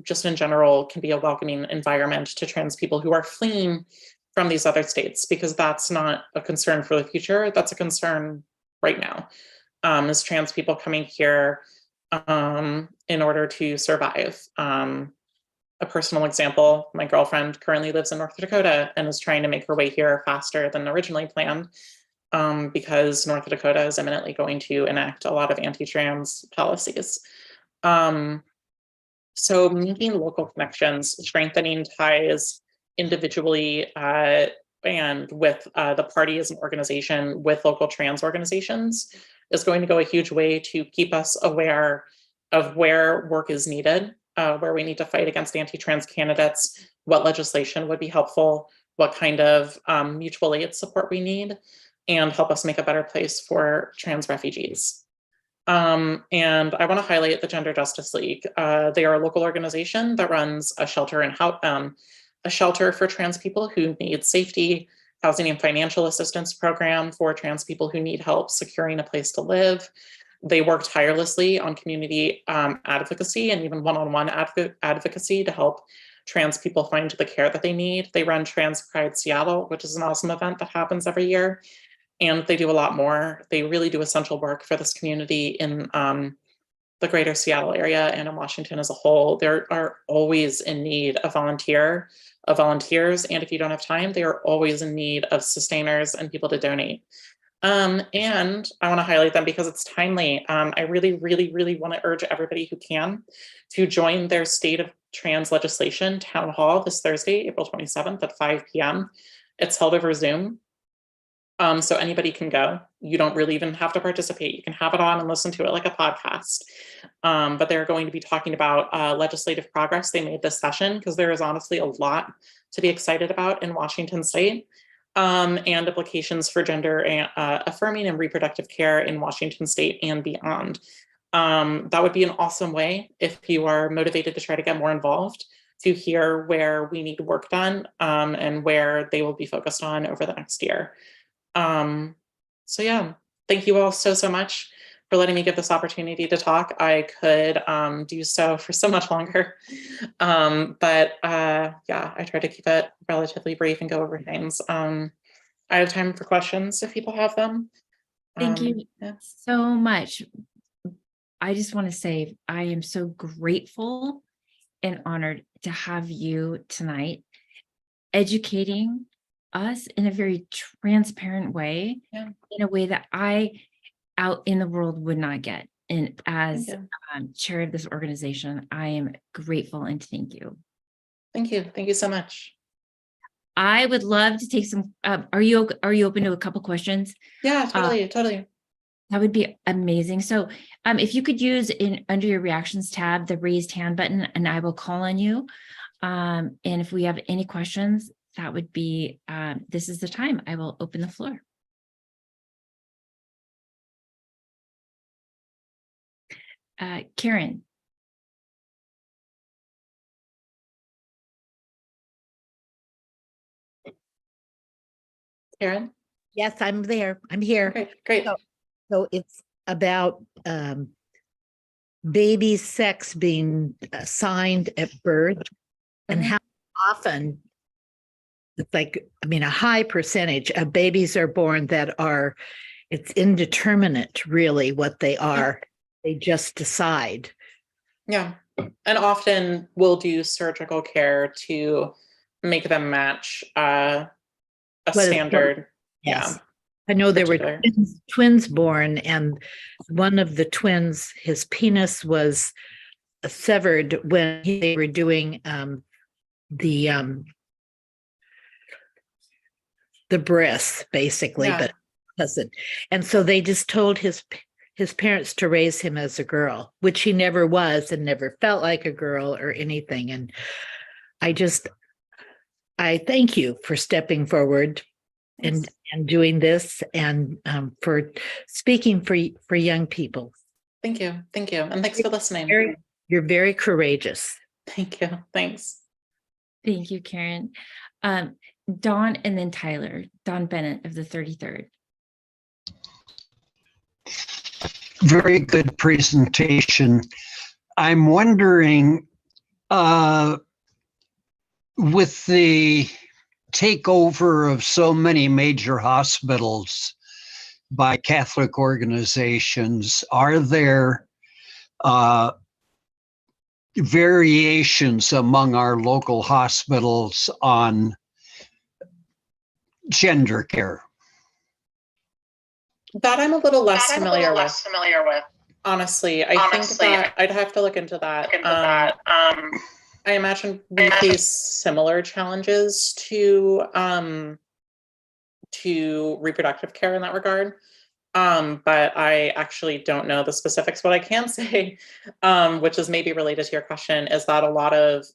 just in general can be a welcoming environment to trans people who are fleeing from these other states, because that's not a concern for the future, that's a concern right now, is trans people coming here in order to survive. A personal example, my girlfriend currently lives in North Dakota and is trying to make her way here faster than originally planned, because North Dakota is imminently going to enact a lot of anti-trans policies. So making local connections, strengthening ties individually and with the party as an organization with local trans organizations is going to go a huge way to keep us aware of where work is needed, where we need to fight against anti-trans candidates, what legislation would be helpful, what kind of mutual aid support we need, and help us make a better place for trans refugees. And I want to highlight the Gender Justice League. They are a local organization that runs a shelter for trans people who need safety, housing and financial assistance program for trans people who need help securing a place to live. They work tirelessly on community advocacy and even one-on-one advocacy to help trans people find the care that they need. They run Trans Pride Seattle, which is an awesome event that happens every year. And they do a lot more. They really do essential work for this community in the greater Seattle area and in Washington as a whole. They are always in need of volunteers. And if you don't have time, they are always in need of sustainers and people to donate. And I want to highlight them because it's timely. I really, really, really want to urge everybody who can to join their State of Trans Legislation Town Hall this Thursday, April 27th at 5 p.m. It's held over Zoom. So anybody can go. You don't really even have to participate. You can have it on and listen to it like a podcast. But they're going to be talking about legislative progress they made this session, because there is honestly a lot to be excited about in Washington State, and implications for gender affirming and reproductive care in Washington State and beyond. That would be an awesome way, if you are motivated to try to get more involved, to hear where we need work done and where they will be focused on over the next year. So yeah, thank you all so much for letting me get this opportunity to talk. I could do so for so much longer, but yeah, I try to keep it relatively brief and go over things. I have time for questions if people have them. Thank you Yeah. so much. I just want to say I am so grateful and honored to have you tonight educating us in a very transparent way, Yeah. in a way that I out in the world would not get. And as chair of this organization, I am grateful and thank you. Thank you. Thank you so much. I would love to take some, are you open to a couple questions? Yeah, totally. That would be amazing. So if you could use under your reactions tab, the raised hand button, and I will call on you. And if we have any questions, that would be, this is the time. I will open the floor. Karen. Karen? Yes, I'm there. I'm here. Okay, great. So it's about baby sex being assigned at birth and Mhm. how often it's like, I mean, a high percentage of babies are born that are, it's indeterminate really what they are. They just decide. Yeah. And often we'll do surgical care to make them match a What is- standard. Yes. Yeah. I know there were Particular. twins born, and one of the twins, his penis was severed when they were doing the breasts, basically, Yeah. but doesn't. And so they just told his parents to raise him as a girl, which he never was and never felt like a girl or anything. And I thank you for stepping forward and doing this, and for speaking for young people. Thank you. Thank you. And thanks for listening. You're very courageous. Thank you. Thanks. Thank you, Karen. Dawn and then Tyler. Dawn Bennett of the 33rd. Very good presentation. I'm wondering, with the takeover of so many major hospitals by Catholic organizations, are there variations among our local hospitals on gender care? That I'm a little less familiar with. Honestly, I think that I'd have to look into that. I imagine we face similar challenges to reproductive care in that regard. But I actually don't know the specifics. What I can say, which is maybe related to your question, is that a lot of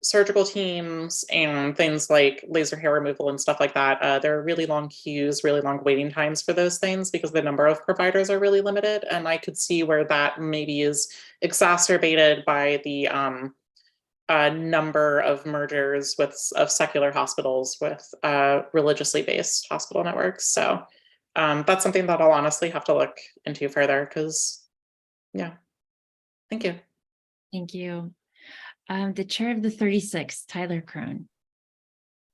surgical teams and things like laser hair removal and stuff like that, there are really long queues, really long waiting times for those things because the number of providers are really limited. And I could see where that maybe is exacerbated by the number of mergers of secular hospitals with religiously based hospital networks. So that's something that I'll honestly have to look into further because, yeah. Thank you. Thank you. The chair of the 36th, Tyler Crone.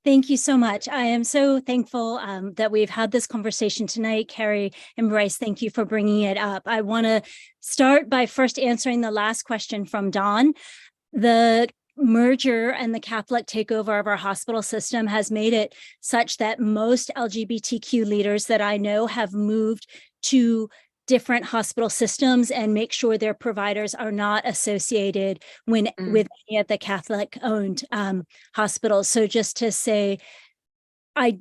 Thank you so much. I am so thankful that we've had this conversation tonight. Carrie and Bryce, thank you for bringing it up. I want to start by first answering the last question from Dawn. The merger and the Catholic takeover of our hospital system has made it such that most LGBTQ leaders that I know have moved to different hospital systems and make sure their providers are not associated with any of the Catholic owned hospitals. So just to say, I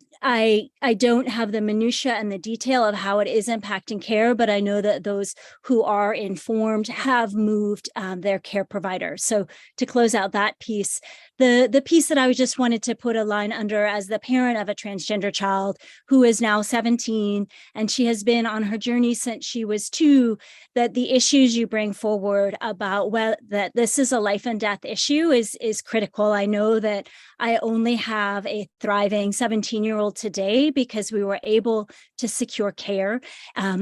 don't have the minutia and the detail of how it is impacting care, but I know that those who are informed have moved their care providers. So to close out that piece, the piece that I just wanted to put a line under as the parent of a transgender child who is now 17, and she has been on her journey since she was 2, that the issues you bring forward about that this is a life and death issue is critical. I know that I only have a thriving 17-year-old today because we were able to secure care,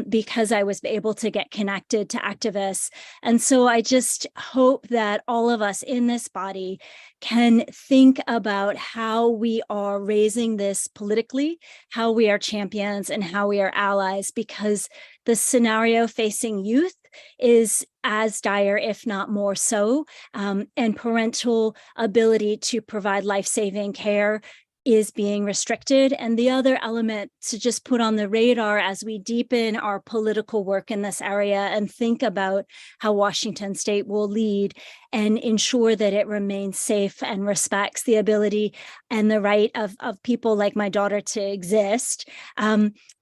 because I was able to get connected to activists. And so I just hope that all of us in this body can think about how we are raising this politically, how we are champions and how we are allies, because the scenario facing youth is as dire, if not more so, and parental ability to provide life-saving care is being restricted. And the other element to just put on the radar as we deepen our political work in this area and think about how Washington State will lead and ensure that it remains safe and respects the ability and the right of people like my daughter to exist,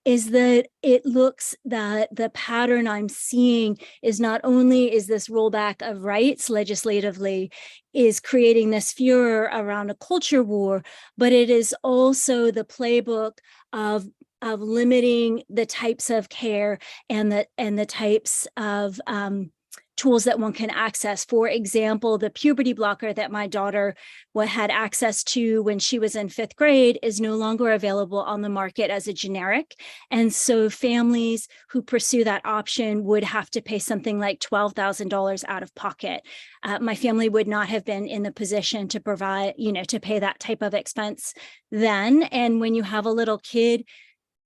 is that it looks that the pattern I'm seeing is not only is this rollback of rights legislatively is creating this furor around a culture war, but it is also the playbook of limiting the types of care and the types of tools that one can access. For example, the puberty blocker that my daughter had access to when she was in 5th grade is no longer available on the market as a generic. And so families who pursue that option would have to pay something like $12,000 out of pocket. My family would not have been in the position to provide, to pay that type of expense then. And when you have a little kid,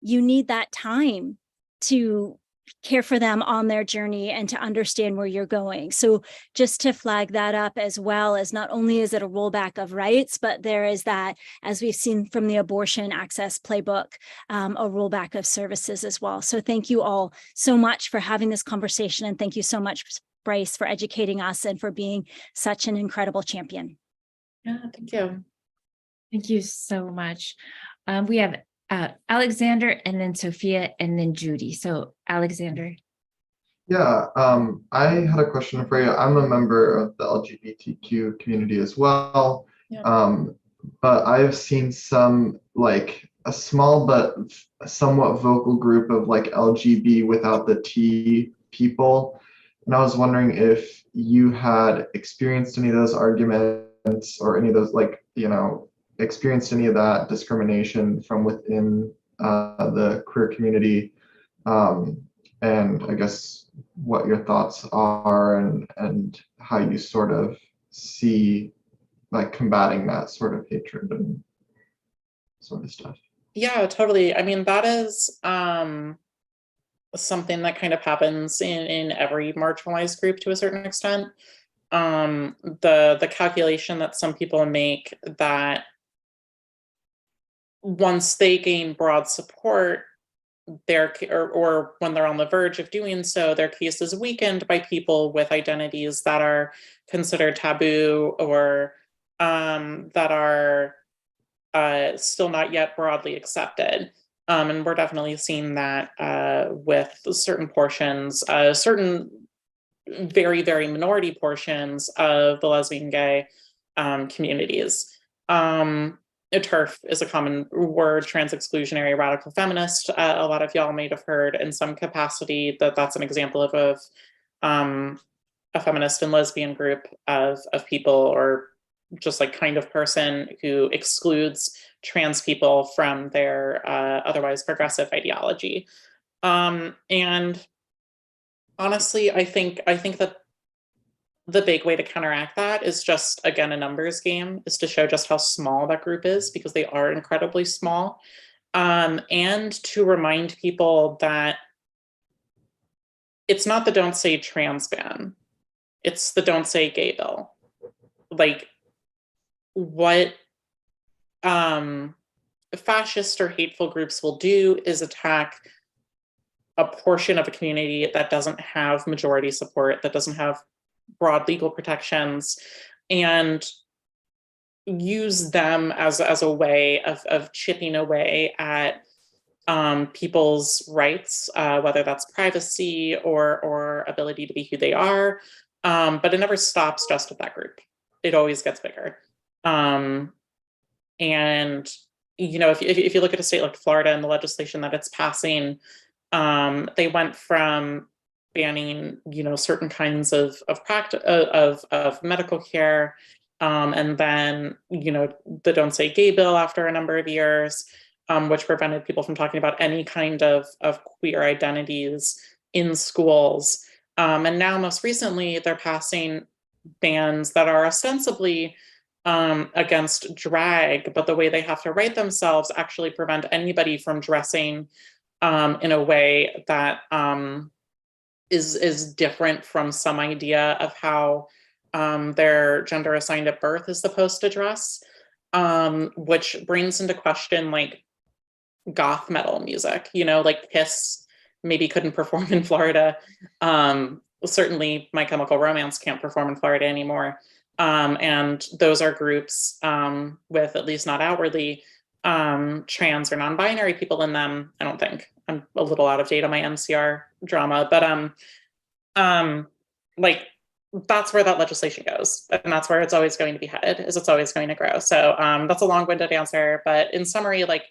you need that time to care for them on their journey and to understand where you're going. So just to flag that up, as well as not only is it a rollback of rights, but there is that, as we've seen from the abortion access playbook, a rollback of services as well. So thank you all so much for having this conversation. And thank you so much, Bryce, for educating us and for being such an incredible champion. Yeah, thank you. Thank you so much. We have Alexander, and then Sophia, and then Judy. So Alexander. Yeah, I had a question for you. I'm a member of the LGBTQ community as well. Yeah. But I've seen some, like a small but somewhat vocal group of like LGB without the T people. And I was wondering if you had experienced any of those arguments or any of those, like, experienced any of that discrimination from within the queer community, and I guess what your thoughts are and how you sort of see like combating that sort of hatred and sort of stuff. Yeah, totally. I mean, that is something that kind of happens in every marginalized group to a certain extent. The calculation that some people make that once they gain broad support, or when they're on the verge of doing so, their case is weakened by people with identities that are considered taboo or that are still not yet broadly accepted. And we're definitely seeing that with certain portions, certain very, very minority portions of the lesbian gay communities. TERF is a common word, trans exclusionary radical feminist. A lot of y'all may have heard in some capacity that that's an example of a feminist and lesbian group of people, or just like kind of person who excludes trans people from their otherwise progressive ideology. And honestly, I think that the big way to counteract that is just, again, a numbers game, is to show just how small that group is, because they are incredibly small. And to remind people that it's not the don't say trans ban, it's the don't say gay bill. Like, what fascist or hateful groups will do is attack a portion of a community that doesn't have majority support, that doesn't have broad legal protections, and use them as a way of chipping away at people's rights, whether that's privacy or ability to be who they are. But it never stops just with that group. It always gets bigger. And if you look at a state like Florida and the legislation that it's passing, they went from banning, certain kinds of medical care, and then, the don't say gay bill after a number of years, which prevented people from talking about any kind of queer identities in schools. And now, most recently, they're passing bans that are ostensibly against drag, but the way they have to write themselves actually prevent anybody from dressing in a way that is different from some idea of how their gender assigned at birth is supposed to dress, which brings into question like goth metal music, like Kiss maybe couldn't perform in Florida, certainly My Chemical Romance can't perform in Florida anymore. And those are groups with, at least not outwardly, trans or non-binary people in them. I don't think. I'm a little out of date on my MCR drama, but like that's where that legislation goes, and that's where it's always going to be headed. Is it's always going to grow. So that's a long-winded answer, but in summary, like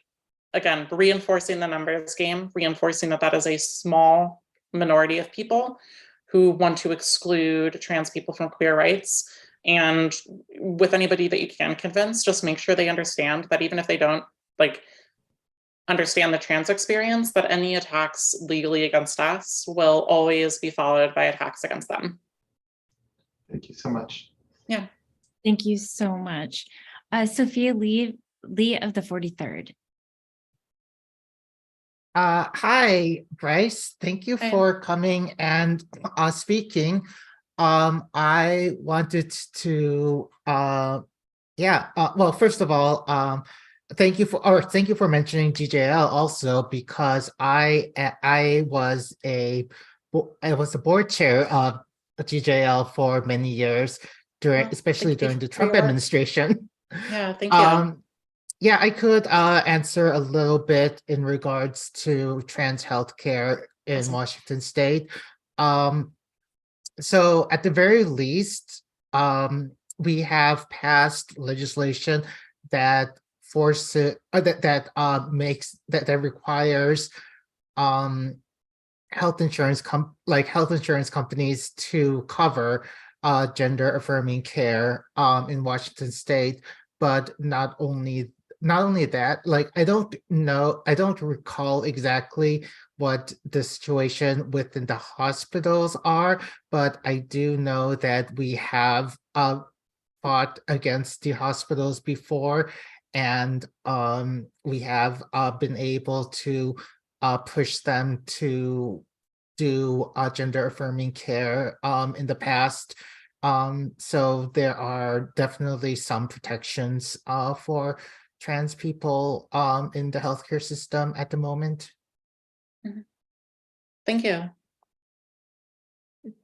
again, reinforcing the numbers game, reinforcing that that is a small minority of people who want to exclude trans people from queer rights. And with anybody that you can convince, just make sure they understand that even if they don't like understand the trans experience, that any attacks legally against us will always be followed by attacks against them. Thank you so much. Yeah. Thank you so much. Sophia Lee of the 43rd. Hi, Bryce. Thank you Hi. for coming and speaking. I wanted to, well, first of all, thank you for mentioning GJL also, because I was the board chair of GJL for many years especially during the Trump administration. Yeah, thank you. Yeah, I could answer a little bit in regards to trans healthcare in Awesome. Washington State. So at the very least, we have passed legislation that forces that requires health insurance companies to cover gender affirming care in Washington State. But not only that, like I don't recall exactly what the situation within the hospitals are, but I do know that we have fought against the hospitals before, and we have been able to push them to do gender affirming care in the past. So there are definitely some protections for trans people in the healthcare system at the moment. Thank you.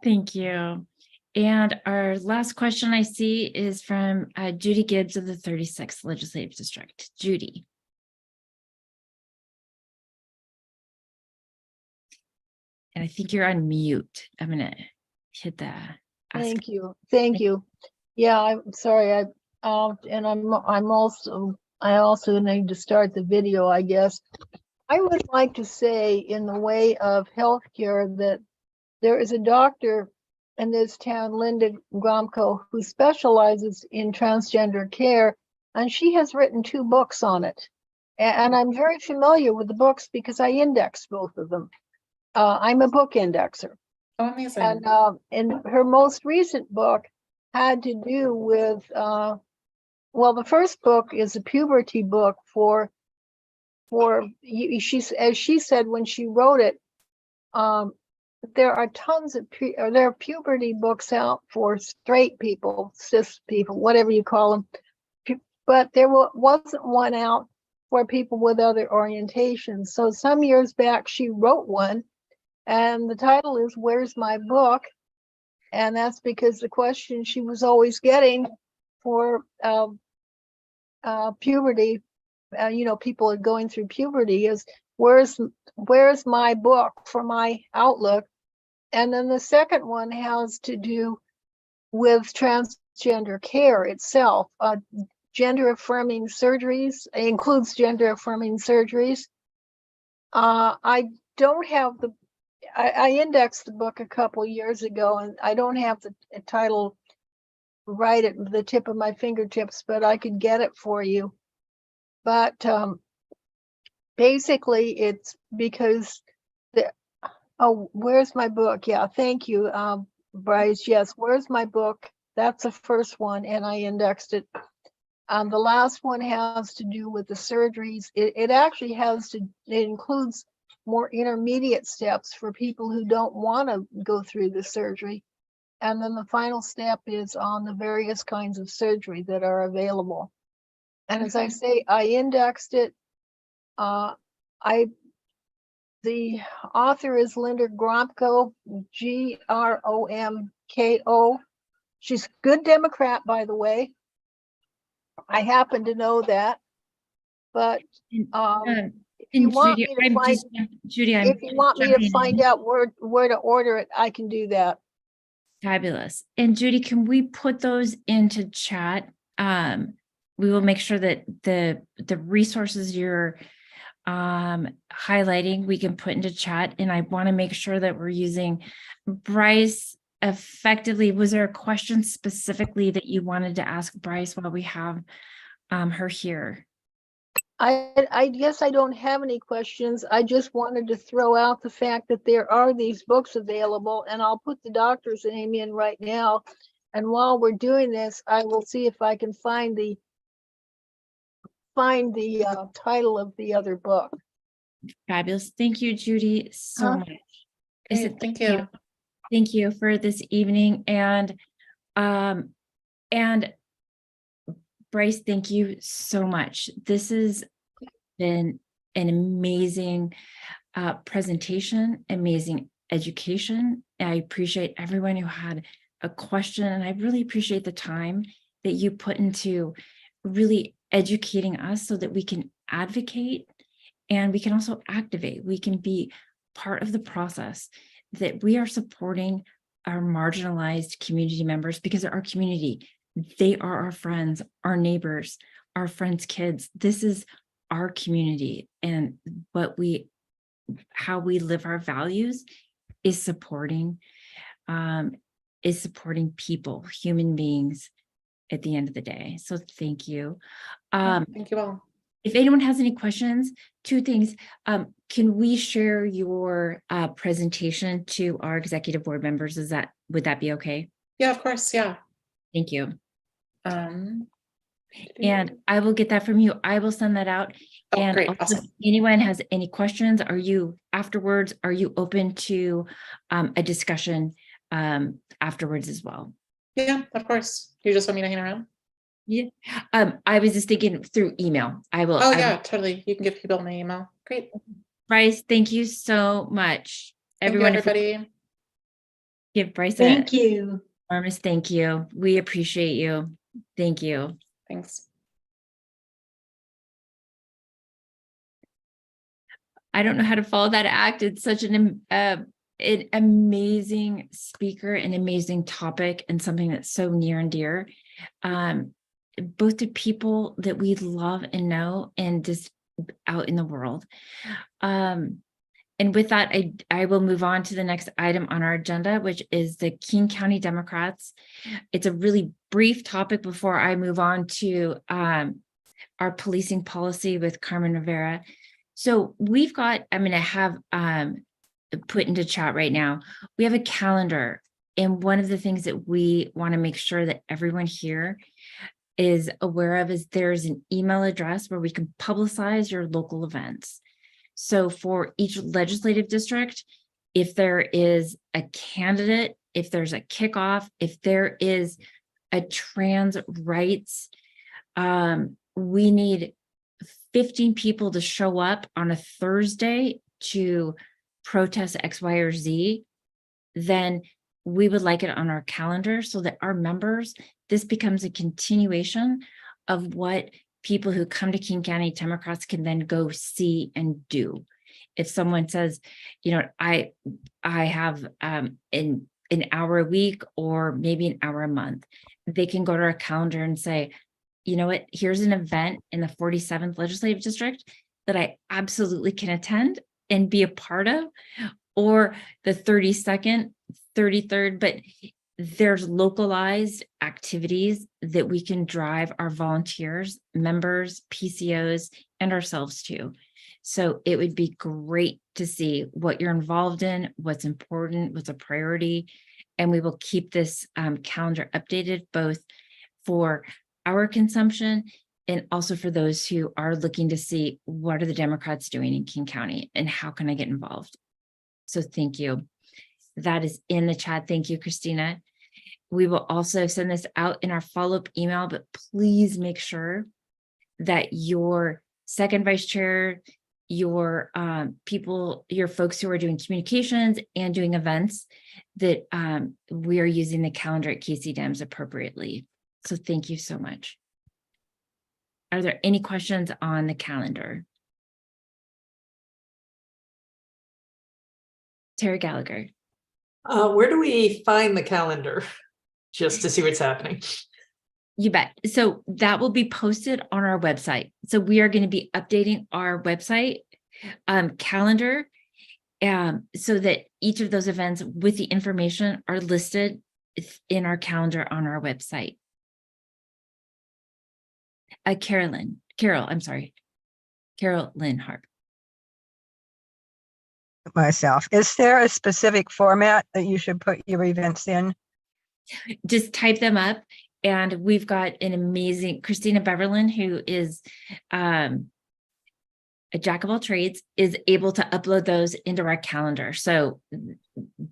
Thank you. And our last question I see is from Judy Gibbs of the 36th Legislative District. Judy. And I think you're on mute. I'm gonna hit that. Thank you. Thank you. Yeah, I'm sorry. And I also need to start the video, I guess. I would like to say in the way of healthcare that there is a doctor in this town, Linda Gromko, who specializes in transgender care, and she has written 2 books on it. And I'm very familiar with the books because I index both of them. I'm a book indexer. Oh, amazing. And in her most recent book had to do with, well, the first book is a puberty book for as she said when she wrote it, there are tons of there are puberty books out for straight people, cis people, whatever you call them, but there wasn't one out for people with other orientations. So some years back she wrote one. And the title is Where's My Book? And that's because the question she was always getting for puberty, people are going through puberty is where's my book for my outlook? And then the second one has to do with transgender care itself. Gender affirming surgeries, includes gender affirming surgeries. I don't have I indexed the book a couple years ago, and I don't have the title right at the tip of my fingertips, but I could get it for you. But basically, it's because where's my book? Yeah, thank you, Bryce. Yes, where's my book? That's the first one, and I indexed it. The last one has to do with the surgeries. It actually it includes more intermediate steps for people who don't want to go through the surgery. And then the final step is on the various kinds of surgery that are available. And as I say, I indexed it. The The author is Linda Gromko, Gromko. She's a good Democrat, by the way. I happen to know that. But if you want me to find, Judy, if you want me to find out where to order it, I can do that. Fabulous. And Judy, can we put those into chat? We will make sure that the resources you're highlighting, we can put into chat. And I want to make sure that we're using Bryce effectively. Was there a question specifically that you wanted to ask Bryce while we have her here? I guess I don't have any questions. I just wanted to throw out the fact that there are these books available, and I'll put the doctor's name in right now. And while we're doing this, I will see if I can find the title of the other book. Fabulous. Thank you, Judy, so much. Great, thank you. Thank you for this evening. And Bryce, thank you so much. This has been an amazing presentation, amazing education. I appreciate everyone who had a question, and I really appreciate the time that you put into really educating us so that we can advocate and we can also activate. We can be part of the process, that we are supporting our marginalized community members because they're our community. They are our friends, our neighbors, our friends' kids. This is our community, and how we live our values is supporting people, human beings at the end of the day. So thank you. Thank you all. If anyone has any questions, two things. Can we share your presentation to our executive board members? Would that be okay? Yeah, of course. Yeah. Thank you. And I will get that from you. I will send that out. Oh, and great. also, Awesome. if anyone has any questions, are you open to a discussion afterwards as well? Yeah, of course. You just want me to hang around? Yeah. I was just thinking through email. I will. Oh yeah, totally. You can give people my email. Great. Bryce, thank you so much. Thank Everyone, you, everybody. give Bryce Thank you. enormous thank you. We appreciate you. Thank you. Thanks. I don't know how to follow that act. It's such an amazing speaker, an amazing topic, and something that's so near and dear, both to people that we love and know and just out in the world. And with that, I will move on to the next item on our agenda, which is the King County Democrats. It's a really brief topic before I move on to our policing policy with Carmen Rivera. So we've got, I'm going to have put into chat right now, we have a calendar. And one of the things that we want to make sure that everyone here is aware of is there's an email address where we can publicize your local events. So for each legislative district, if there is a candidate, if there's a kickoff, if there is a trans rights, we need 15 people to show up on a Thursday to protest X, Y, or Z, then we would like it on our calendar so that our members, this becomes a continuation of what people who come to King County Democrats can then go see and do. If someone says, you know, I have an hour a week or maybe an hour a month, they can go to our calendar and say, you know what, here's an event in the 47th legislative district that I absolutely can attend and be a part of, or the 32nd, 33rd, but there's localized activities that we can drive our volunteers, members, PCOs, and ourselves to. So it would be great to see what you're involved in, what's important, what's a priority, and we will keep this calendar updated both for our consumption and also for those who are looking to see what are the Democrats doing in King County and how can I get involved. So thank you. That is in the chat. Thank you, Christina. We will also send this out in our follow-up email, but please make sure that your second vice chair, your people, your folks who are doing communications and doing events, that we are using the calendar at KCDEMS appropriately. So thank you so much. Are there any questions on the calendar? Terry Gallagher. Where do we find the calendar? Just to see what's happening. You bet. So that will be posted on our website. So we are going to be updating our website calendar so that each of those events with the information are listed in our calendar on our website. Carol Lynn Harp. Myself, is there a specific format that you should put your events in? Just type them up, and we've got an amazing Christina Beverlin, who is a jack of all trades, is able to upload those into our calendar. So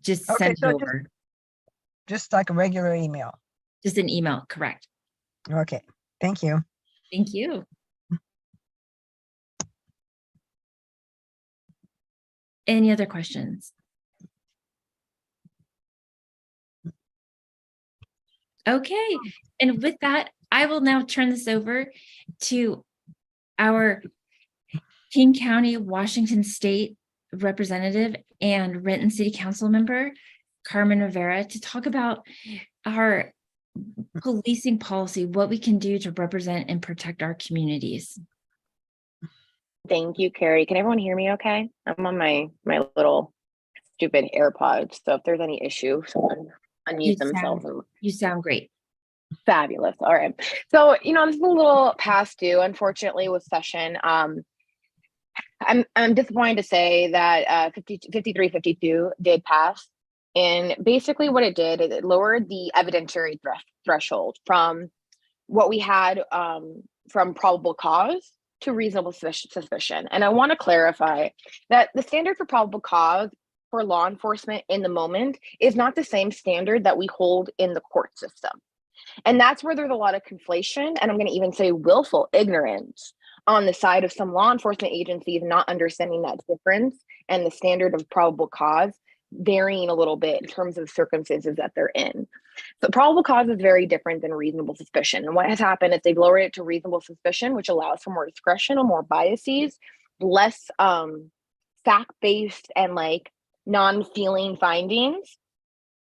just send it over. Just like a regular email. Just an email, correct? Okay, thank you. Thank you. Any other questions? Okay, and with that, I will now turn this over to our King County, Washington State representative and Renton City Council member, Carmen Rivera, to talk about our policing policy, what we can do to represent and protect our communities. Thank you, Carrie. Can everyone hear me okay? I'm on my little stupid AirPods, so if there's any issue, someone unmute themselves. You sound great. Fabulous. All right. So, this is a little past due, unfortunately, with session. I'm disappointed to say that 5352 did pass. And basically what it did is it lowered the evidentiary threshold from what we had from probable cause to reasonable suspicion. And I want to clarify that the standard for probable cause for law enforcement in the moment is not the same standard that we hold in the court system. And that's where there's a lot of conflation, and I'm going to even say willful ignorance on the side of some law enforcement agencies not understanding that difference and the standard of probable cause varying a little bit in terms of circumstances that they're in. So probable cause is very different than reasonable suspicion. And what has happened is they've lowered it to reasonable suspicion, which allows for more discretion or more biases, less fact-based and like non-feeling findings,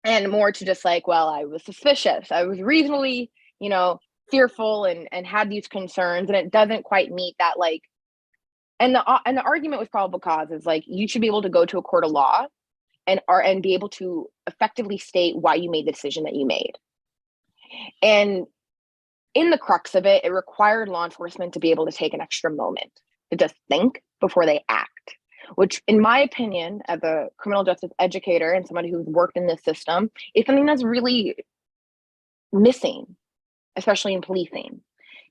and more to just like, well, I was suspicious. I was reasonably, fearful and had these concerns, and it doesn't quite meet that like, and the argument with probable cause is like, you should be able to go to a court of law and be able to effectively state why you made the decision that you made. And in the crux of it, it required law enforcement to be able to take an extra moment to just think before they act, which in my opinion, as a criminal justice educator and somebody who's worked in this system, is something that's really missing, especially in policing.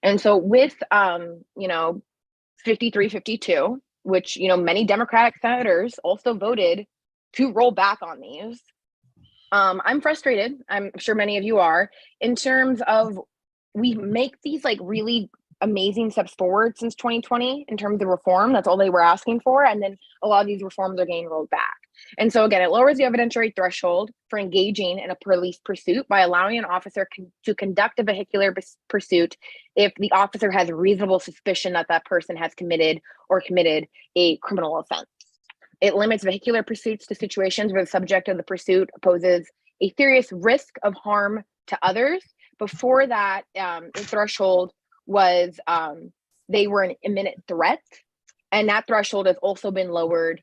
And so with, 5352, which, many Democratic senators also voted to roll back on these. I'm frustrated. I'm sure many of you are, in terms of we make these like really amazing steps forward since 2020 in terms of reform. That's all they were asking for. And then a lot of these reforms are getting rolled back. And so again, it lowers the evidentiary threshold for engaging in a police pursuit by allowing an officer to conduct a vehicular pursuit if the officer has reasonable suspicion that that person has committed a criminal offense. It limits vehicular pursuits to situations where the subject of the pursuit poses a serious risk of harm to others. Before that, the threshold was they were an imminent threat, and that threshold has also been lowered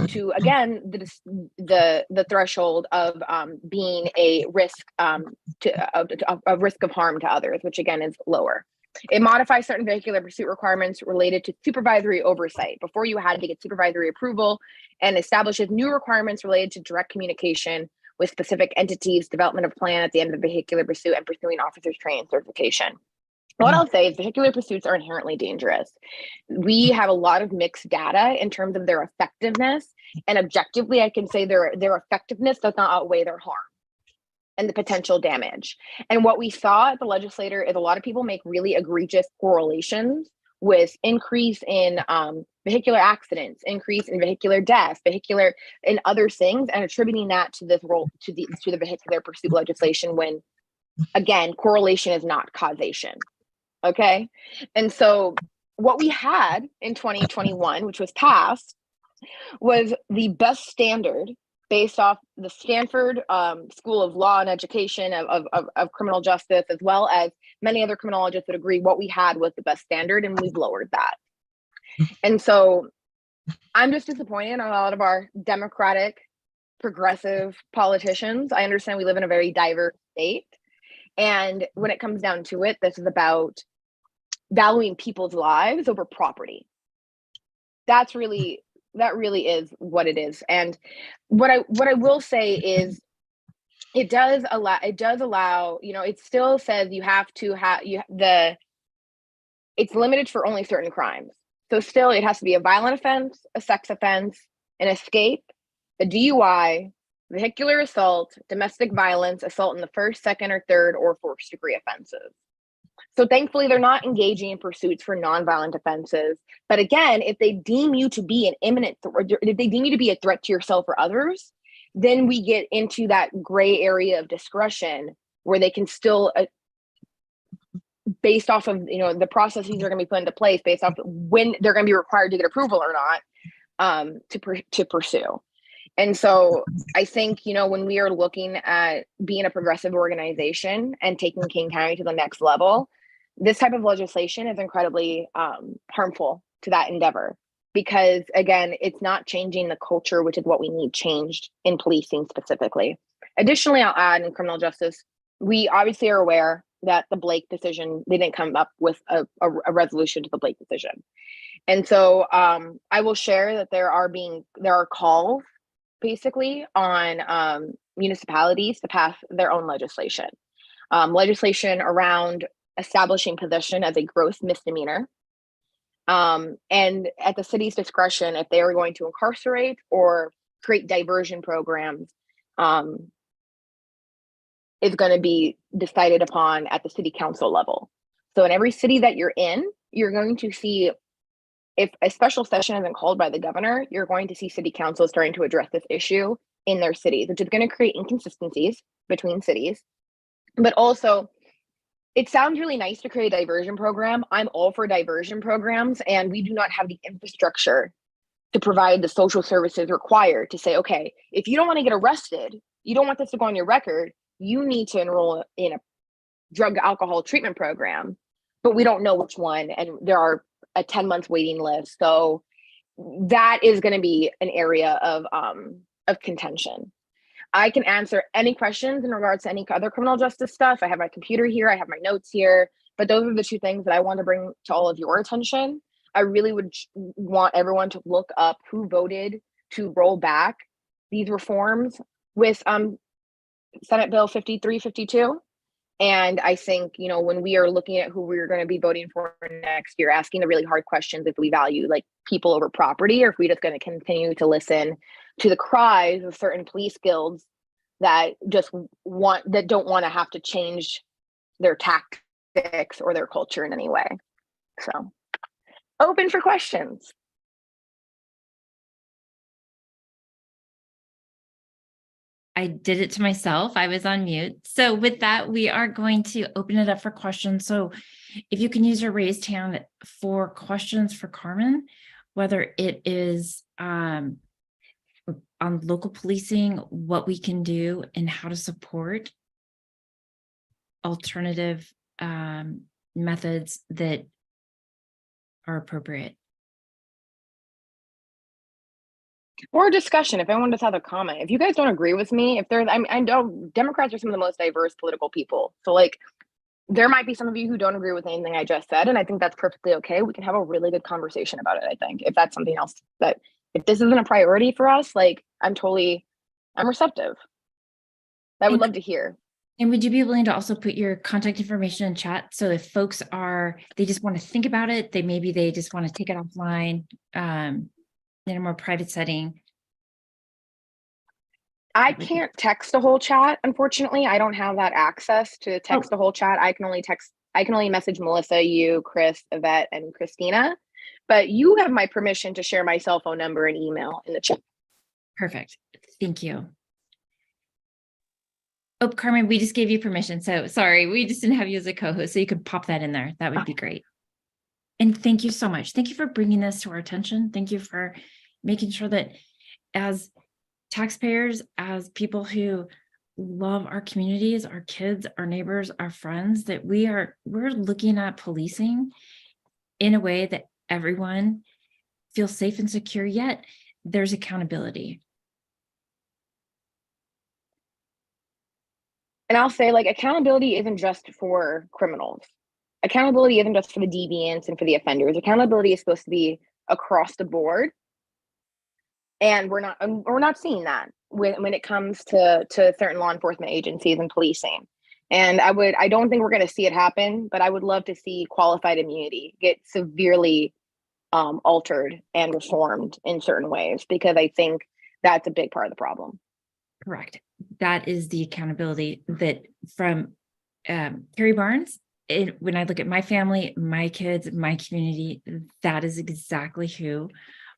to again the threshold of being a risk a risk of harm to others, which again is lower. It modifies certain vehicular pursuit requirements related to supervisory oversight. Before you had to get supervisory approval, and establishes new requirements related to direct communication with specific entities, development of plan at the end of the vehicular pursuit, and pursuing officers training certification. What I'll say is vehicular pursuits are inherently dangerous. We have a lot of mixed data in terms of their effectiveness, and objectively, I can say their effectiveness does not outweigh their harm and the potential damage. And what we saw at the legislature is a lot of people make really egregious correlations with increase in vehicular accidents, increase in vehicular deaths, vehicular and other things, and attributing that to this role to the vehicular pursuit legislation when, again, correlation is not causation. Okay, and so what we had in 2021, which was passed, was the best standard based off the Stanford School of Law and Education of Criminal Justice, as well as many other criminologists that agree what we had was the best standard, and we've lowered that. And so I'm just disappointed in a lot of our democratic, progressive politicians. I understand we live in a very diverse state. And when it comes down to it, this is about valuing people's lives over property. That really is what it is. And what I will say is it does allow, you know, it still says you have to have it's limited for only certain crimes. So still it has to be a violent offense, a sex offense, an escape, a DUI, vehicular assault, domestic violence, assault in the first, second, or third, or fourth degree offenses. So thankfully, they're not engaging in pursuits for nonviolent offenses. But again, if they deem you to be an imminent, if they deem you to be a threat to yourself or others, then we get into that gray area of discretion where they can still, based off of, you know, the processes are going to be put into place based off when they're going to be required to get approval or not, to pursue. And so I think, you know, when we are looking at being a progressive organization and taking King County to the next level, this type of legislation is incredibly harmful to that endeavor, because again, it's not changing the culture, which is what we need changed in policing specifically. Additionally, I'll add in criminal justice, we obviously are aware that the Blake decision, they didn't come up with a resolution to the Blake decision. And so I will share that there are calls basically on municipalities to pass their own legislation. Legislation around establishing possession as a gross misdemeanor. And at the city's discretion, if they are going to incarcerate or create diversion programs, is going to be decided upon at the city council level. So in every city that you're in, you're going to see, if a special session isn't called by the governor, you're going to see city council starting to address this issue in their cities, which is going to create inconsistencies between cities. But also, it sounds really nice to create a diversion program. I'm all for diversion programs, and we do not have the infrastructure to provide the social services required to say, okay, if you don't want to get arrested, you don't want this to go on your record, you need to enroll in a drug alcohol treatment program, but we don't know which one, and there are a 10-month waiting list. So that is going to be an area of contention. I can answer any questions in regards to any other criminal justice stuff. I have my computer here, I have my notes here, but those are the two things that I want to bring to all of your attention. I really would want everyone to look up who voted to roll back these reforms with Senate Bill 5352. And I think, you know, when we are looking at who we're going to be voting for next year, asking the really hard questions, if we value like people over property, or if we're just going to continue to listen to the cries of certain police guilds that don't want to have to change their tactics or their culture in any way. So open for questions. I did it to myself. I was on mute. So with that, we are going to open it up for questions. So if you can use your raised hand for questions for Carmen, whether it is on local policing, what we can do and how to support alternative methods that are appropriate. Or discussion, if anyone just has a comment. If you guys don't agree with me, if there's, I know Democrats are some of the most diverse political people. So like, there might be some of you who don't agree with anything I just said, and I think that's perfectly okay. We can have a really good conversation about it, I think, if that's something else that, if this isn't a priority for us, like, I'm receptive. I would love to hear. And would you be willing to also put your contact information in chat? So if folks they just want to think about it, they just want to take it offline, in a more private setting. I can't text a whole chat, unfortunately. I don't have that access to text a whole chat. I can only text I can only message Melissa, you, Chris, Yvette, and Christina, but you have my permission to share my cell phone number and email in the chat. Perfect. Thank you. Oh, Carmen, we just gave you permission. So sorry, we just didn't have you as a co-host, so you could pop that in there. That would be great. And thank you so much. Thank you for bringing this to our attention. Thank you for making sure that as taxpayers, as people who love our communities, our kids, our neighbors, our friends, that we're looking at policing in a way that everyone feels safe and secure, yet there's accountability. And I'll say, like, accountability isn't just for criminals. Accountability isn't just for the deviants and for the offenders. Accountability is supposed to be across the board. And we're not seeing that when it comes to certain law enforcement agencies and policing. And I don't think we're going to see it happen, but I would love to see qualified immunity get severely altered and reformed in certain ways, because I think that's a big part of the problem. Correct. That is the accountability that from Carrie Barnes. When I look at my family, my kids, my community, that is exactly who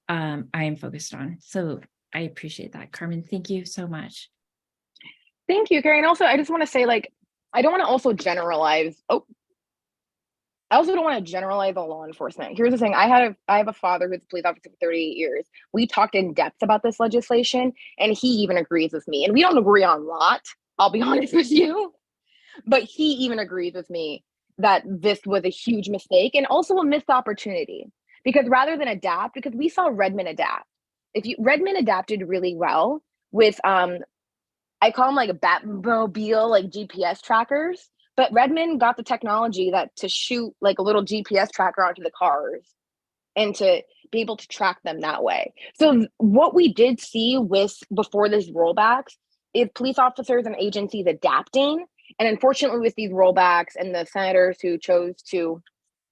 I am focused on. So I appreciate that. Carmen, thank you so much. Thank you, Carrie. And also, I just want to say, like, I don't want to also generalize. I also don't want to generalize all law enforcement. Here's the thing. I have a father who's a police officer for 38 years. We talked in depth about this legislation, and he even agrees with me. And we don't agree on a lot, I'll be honest with you. But he even agrees with me that this was a huge mistake and also a missed opportunity. Because rather than adapt, because we saw Redmond adapt. Redmond adapted really well with I call them like a Batmobile, like GPS trackers. But Redmond got the technology to shoot like a little GPS tracker onto the cars and to be able to track them that way. So what we did see before this rollbacks is police officers and agencies adapting. And unfortunately, with these rollbacks and the senators who chose to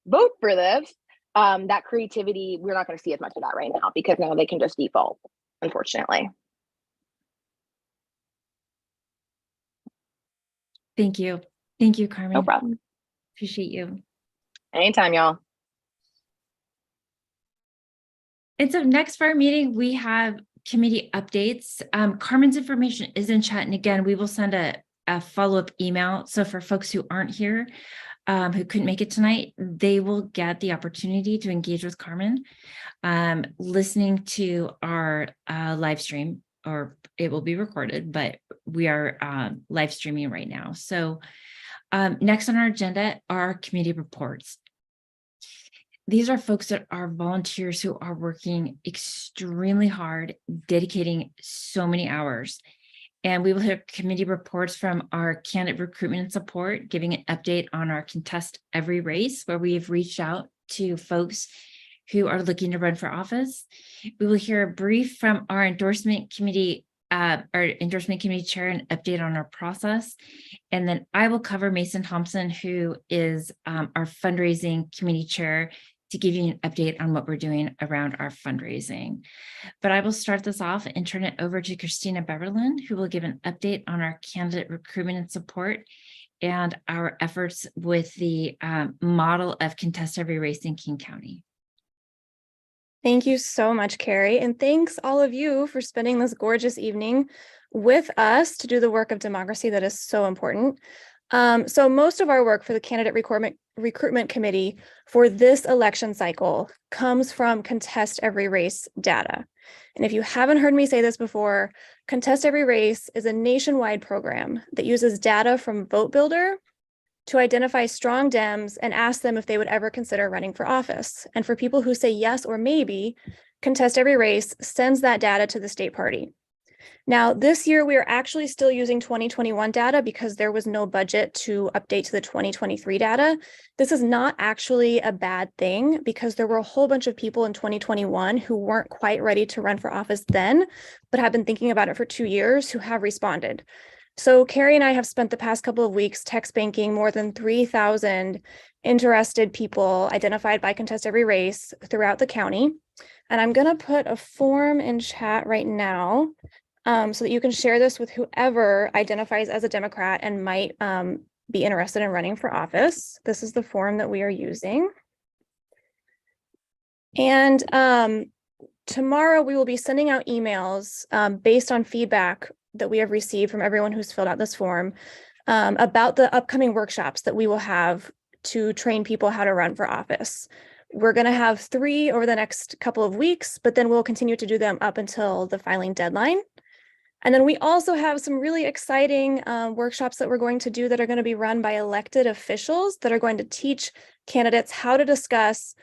vote for this, that creativity, we're not going to see as much of that right now, because now they can just default, unfortunately. Thank you. Thank you, Carmen. No problem. Appreciate you. Anytime, y'all. And so next for our meeting, we have committee updates. Carmen's information is in chat. And again, we will send a follow-up email. So for folks who aren't here, who couldn't make it tonight, they will get the opportunity to engage with Carmen, listening to our live stream, or it will be recorded, but we are live streaming right now. So next on our agenda are committee reports. These are folks that are volunteers who are working extremely hard, dedicating so many hours. And we will have committee reports from our candidate recruitment and support, giving an update on our Contest Every Race, where we have reached out to folks who are looking to run for office. We will hear a brief from our endorsement committee chair, an update on our process. And then I will cover Mason Thompson, who is our fundraising committee chair, to give you an update on what we're doing around our fundraising. But I will start this off and turn it over to Christina Beverlin, who will give an update on our candidate recruitment and support and our efforts with the model of Contest Every Race in King County. Thank you so much, Carrie. And thanks all of you for spending this gorgeous evening with us to do the work of democracy that is so important. So most of our work for the candidate recruitment committee for this election cycle comes from Contest Every Race data. And if you haven't heard me say this before, Contest Every Race is a nationwide program that uses data from Vote Builder to identify strong Dems and ask them if they would ever consider running for office. And for people who say yes or maybe, Contest Every Race sends that data to the state party. Now, this year, we are actually still using 2021 data because there was no budget to update to the 2023 data. This is not actually a bad thing because there were a whole bunch of people in 2021 who weren't quite ready to run for office then, but have been thinking about it for 2 years who have responded. So Carrie and I have spent the past couple of weeks text banking more than 3,000 interested people identified by Contest Every Race throughout the county. And I'm going to put a form in chat right now so that you can share this with whoever identifies as a Democrat and might be interested in running for office. This is the form that we are using. And tomorrow we will be sending out emails based on feedback that we have received from everyone who's filled out this form about the upcoming workshops that we will have to train people how to run for office. We're going to have 3 over the next couple of weeks, but then we'll continue to do them up until the filing deadline. And then we also have some really exciting workshops that we're going to do that are going to be run by elected officials that are going to teach candidates how to discuss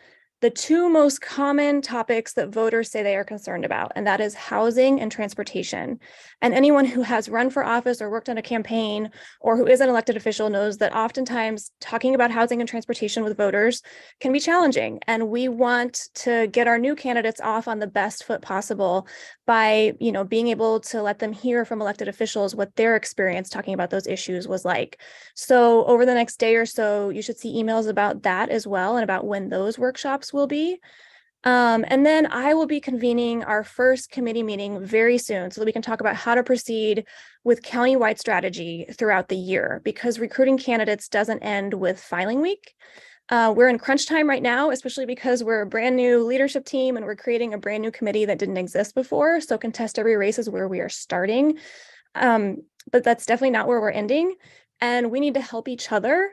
the 2 most common topics that voters say they are concerned about, and that is housing and transportation. And anyone who has run for office or worked on a campaign or who is an elected official knows that oftentimes talking about housing and transportation with voters can be challenging. And we want to get our new candidates off on the best foot possible by, being able to let them hear from elected officials what their experience talking about those issues was like. So over the next day or so, you should see emails about that as well and about when those workshops will be. And then I will be convening our first committee meeting very soon so that we can talk about how to proceed with countywide strategy throughout the year, because recruiting candidates doesn't end with filing week. We're in crunch time right now, especially because we're a brand new leadership team and we're creating a brand new committee that didn't exist before. So Contest Every Race is where we are starting. But that's definitely not where we're ending. And we need to help each other.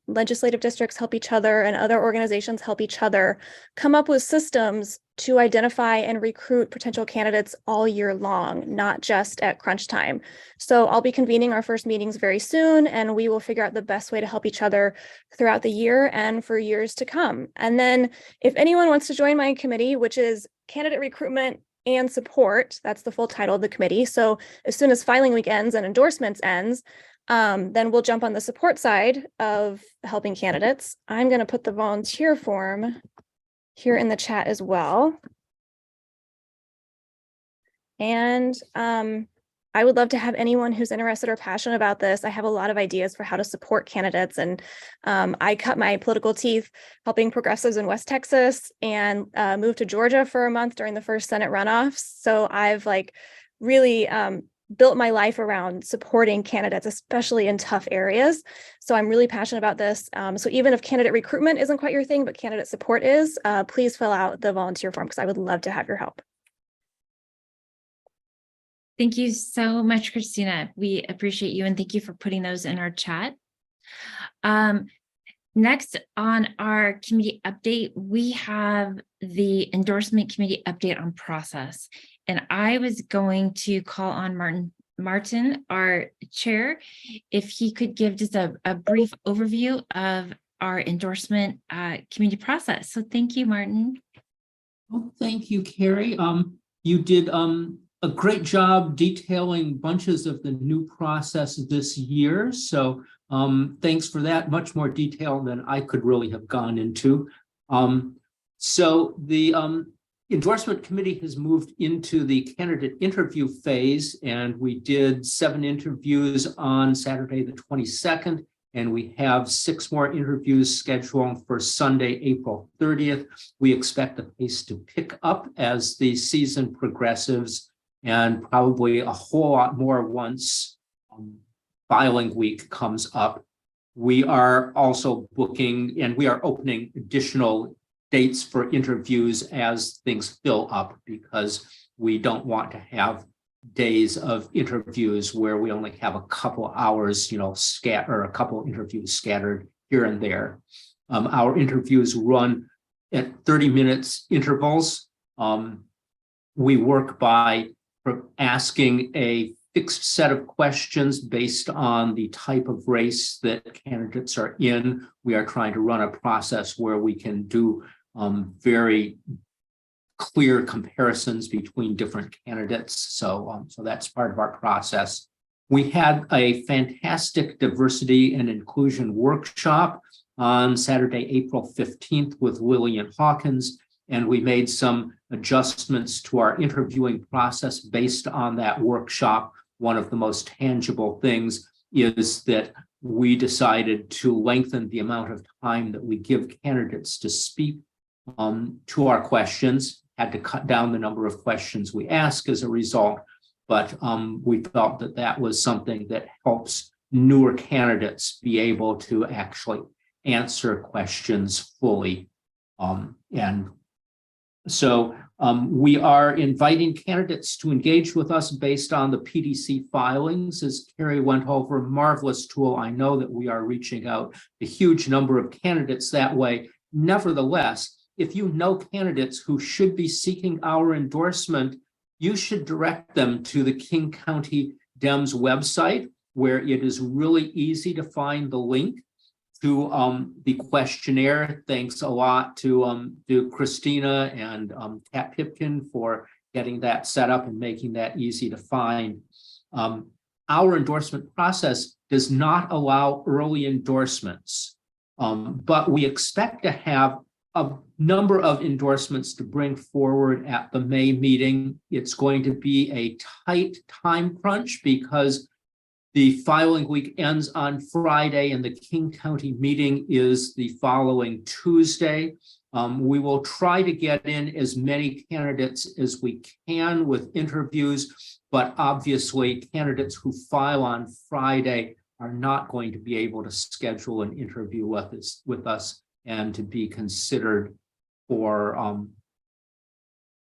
Legislative districts help each other and other organizations help each other come up with systems to identify and recruit potential candidates all year long, not just at crunch time. So I'll be convening our first meetings very soon, and we will figure out the best way to help each other throughout the year and for years to come. And then if anyone wants to join my committee, which is Candidate Recruitment and Support, that's the full title of the committee. So as soon as filing week ends and endorsements ends, then we'll jump on the support side of helping candidates. I'm going to put the volunteer form here in the chat as well. And I would love to have anyone who's interested or passionate about this. I have a lot of ideas for how to support candidates. And I cut my political teeth helping progressives in West Texas and moved to Georgia for a month during the first Senate runoffs. So I've really built my life around supporting candidates, especially in tough areas. So I'm really passionate about this. So even if candidate recruitment isn't quite your thing, but candidate support is, please fill out the volunteer form because I would love to have your help. Thank you so much, Christina. We appreciate you and thank you for putting those in our chat. Next on our committee update, we have the endorsement committee update on process. And I was going to call on Martin, our chair, if he could give just a brief overview of our endorsement committee process. So thank you, Martin. Well, thank you, Carrie. You did a great job detailing bunches of the new process this year. So thanks for that. Much more detail than I could really have gone into. So the endorsement committee has moved into the candidate interview phase, and we did 7 interviews on Saturday, the 22nd, and we have 6 more interviews scheduled for Sunday, April 30th. We expect the pace to pick up as the season progresses, and probably a whole lot more once filing week comes up. We are also booking, and we are opening additional dates for interviews as things fill up, because we don't want to have days of interviews where we only have a couple hours, or a couple interviews scattered here and there. Our interviews run at 30 minutes intervals. We work by asking a fixed set of questions based on the type of race that candidates are in. We are trying to run a process where we can do very clear comparisons between different candidates. So that's part of our process. We had a fantastic diversity and inclusion workshop on Saturday, April 15th with Lillian Hawkins, and we made some adjustments to our interviewing process based on that workshop. One of the most tangible things is that we decided to lengthen the amount of time that we give candidates to speak to our questions. Had to cut down the number of questions we ask as a result, but we felt that that was something that helps newer candidates be able to actually answer questions fully. And so we are inviting candidates to engage with us based on the PDC filings. As Carrie went over, a marvelous tool. I know that we are reaching out a huge number of candidates that way. Nevertheless, if you know candidates who should be seeking our endorsement, you should direct them to the King County Dems website, where it is really easy to find the link to the questionnaire. Thanks a lot to Christina and Kat Pipkin for getting that set up and making that easy to find. Our endorsement process does not allow early endorsements, but we expect to have a number of endorsements to bring forward at the May meeting. It's going to be a tight time crunch because the filing week ends on Friday and the King County meeting is the following Tuesday. We will try to get in as many candidates as we can with interviews, but obviously candidates who file on Friday are not going to be able to schedule an interview with us and to be considered for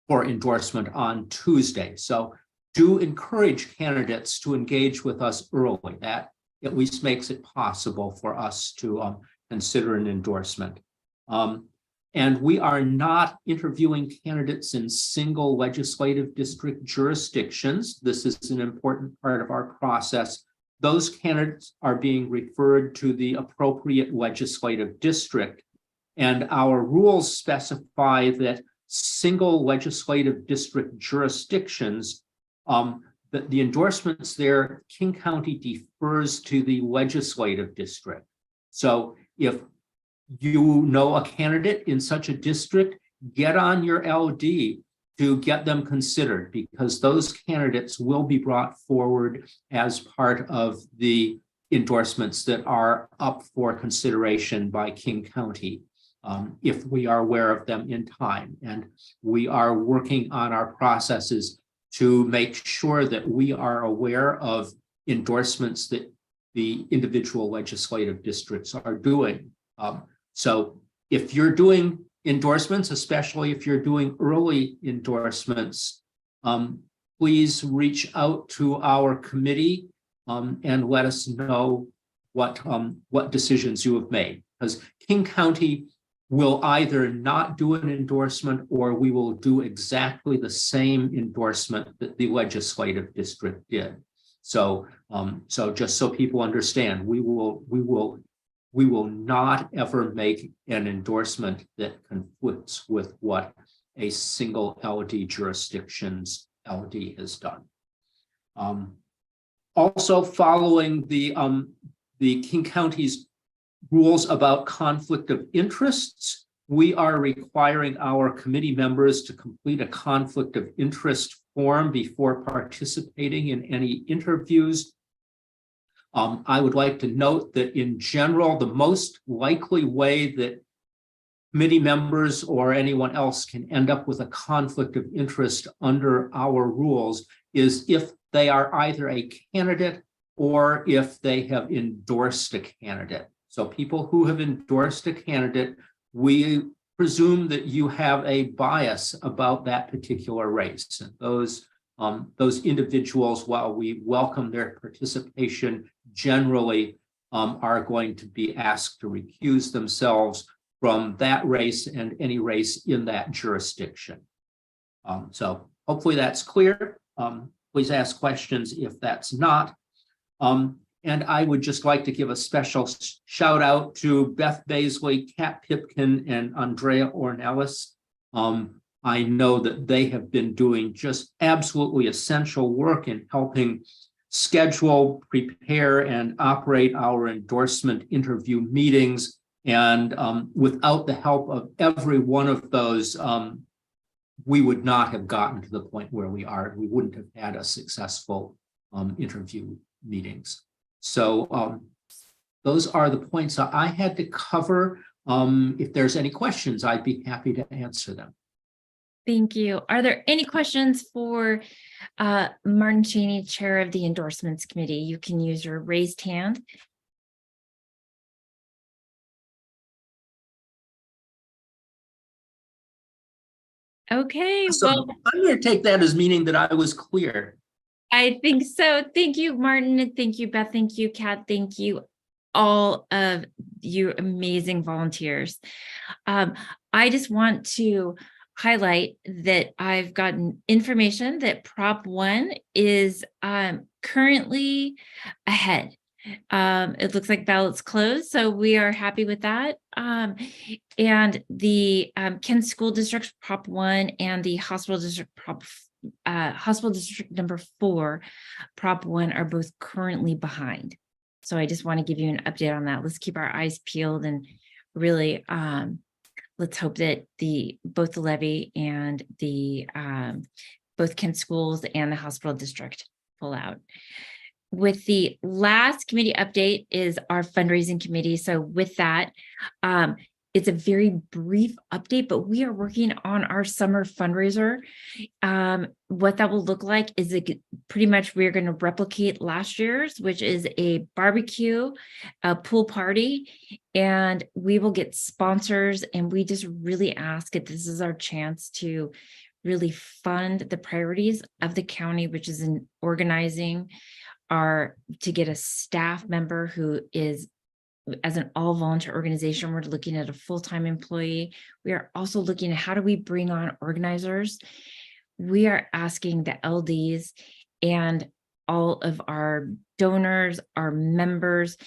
endorsement on Tuesday. So do encourage candidates to engage with us early. That at least makes it possible for us to consider an endorsement. And we are not interviewing candidates in single legislative district jurisdictions. This is an important part of our process. Those candidates are being referred to the appropriate legislative district. And our rules specify that single legislative district jurisdictions, the endorsements there, King County defers to the legislative district. So if you know a candidate in such a district, get on your LD to get them considered, because those candidates will be brought forward as part of the endorsements that are up for consideration by King County, if we are aware of them in time. And we are working on our processes to make sure that we are aware of endorsements that the individual legislative districts are doing. So if you're doing endorsements, especially if you're doing early endorsements, please reach out to our committee and let us know what decisions you have made. Because King County will either not do an endorsement or we will do exactly the same endorsement that the legislative district did. So, so just so people understand, we will not ever make an endorsement that conflicts with what a single LD jurisdiction's LD has done. Also, following the King County's rules about conflict of interests, we are requiring our committee members to complete a conflict of interest form before participating in any interviews. I would like to note that in general, the most likely way that committee members or anyone else can end up with a conflict of interest under our rules is if they are either a candidate or if they have endorsed a candidate. So people who have endorsed a candidate, we presume that you have a bias about that particular race. And those individuals, while we welcome their participation, generally are going to be asked to recuse themselves from that race and any race in that jurisdiction. So hopefully that's clear. Please ask questions if that's not. And I would just like to give a special shout out to Beth Baisley, Kat Pipkin, and Andrea Ornelas. I know that they have been doing just absolutely essential work in helping schedule, prepare, and operate our endorsement interview meetings. And without the help of every one of those, we would not have gotten to the point where we are. We wouldn't have had a successful interview meetings. So those are the points that I had to cover. If there's any questions, I'd be happy to answer them. Thank you. Are there any questions for Martin Cheney, Chair of the Endorsements Committee? You can use your raised hand. Okay, So well, I'm going to take that as meaning that I was clear. I think so. Thank you, Martin, and thank you, Beth. Thank you, Kat. Thank you, all of you amazing volunteers. I just want to highlight that I've gotten information that Prop 1 is currently ahead. It looks like ballots closed, so we are happy with that. And the Kent School District Prop 1 and the Hospital District Hospital District number 4 Prop 1 are both currently behind. So I just want to give you an update on that. Let's keep our eyes peeled and really let's hope that both the levy and the both Kent schools and the hospital district pull out. With the last committee update is our fundraising committee. So with that, it's a very brief update, but we are working on our summer fundraiser. What that will look like is pretty much we're going to replicate last year's, which is a barbecue, a pool party, and we will get sponsors. And we just really ask if this is our chance to really fund the priorities of the county, which is in organizing to get a staff member who is, as an all volunteer organization, we're looking at a full-time employee. We are also looking at how do we bring on organizers. We are asking the LDs and all of our donors, our members,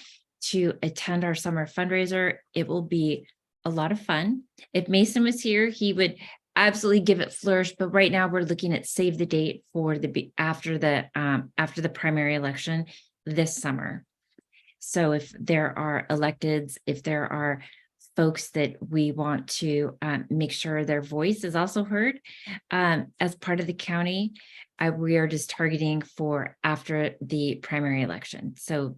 to attend our summer fundraiser. It will be a lot of fun. If Mason was here, he would absolutely give it flourish, but right now we're looking at save the date for after the primary election this summer. So if there are electeds, if there are folks that we want to make sure their voice is also heard as part of the county, we are just targeting for after the primary election. So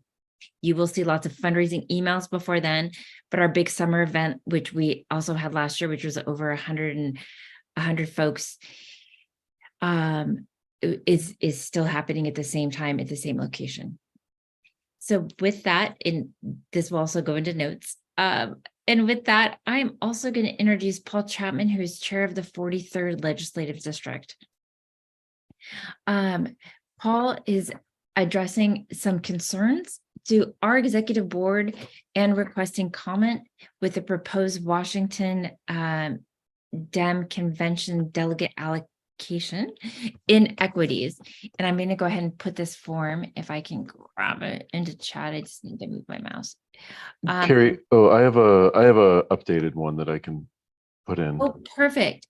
you will see lots of fundraising emails before then, but our big summer event, which we also had last year, which was over 100 folks, is still happening at the same time at the same location. So with that, this will also go into notes. And with that, I'm also going to introduce Paul Chapman, who is chair of the 43rd Legislative District. Paul is addressing some concerns to our executive board and requesting comment with the proposed Washington Dem Convention delegate allocation inequities. And I'm going to go ahead and put this form, if I can grab it into chat. I just need to move my mouse. Carrie, I have a updated one that I can put in. Oh, perfect.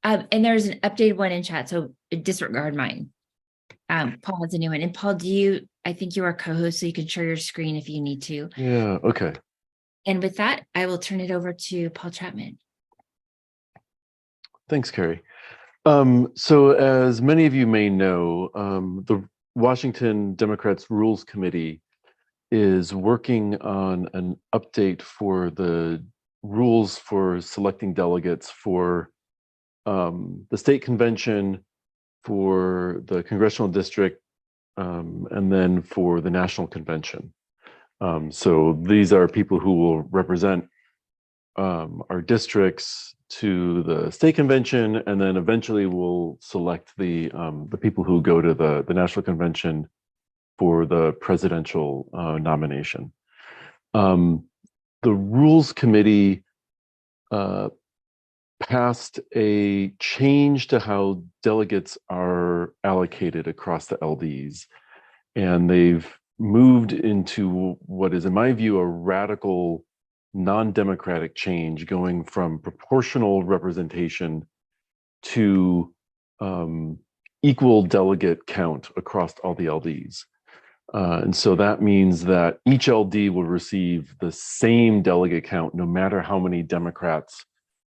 And there's an updated one in chat, so disregard mine. Paul has a new one. And Paul, I think you are co-host, so you can share your screen if you need to. Yeah, okay. And with that, I will turn it over to Paul Chapman. Thanks, Carrie. So as many of you may know, the Washington Democrats Rules Committee is working on an update for the rules for selecting delegates for the state convention, for the congressional district, and then for the national convention. So these are people who will represent our districts to the state convention, and then eventually we'll select the people who go to the national convention for the presidential nomination. The Rules Committee passed a change to how delegates are allocated across the LDs, and they've moved into what is, in my view, a radical non-democratic change, going from proportional representation to equal delegate count across all the LDs. And so that means that each LD will receive the same delegate count no matter how many Democrats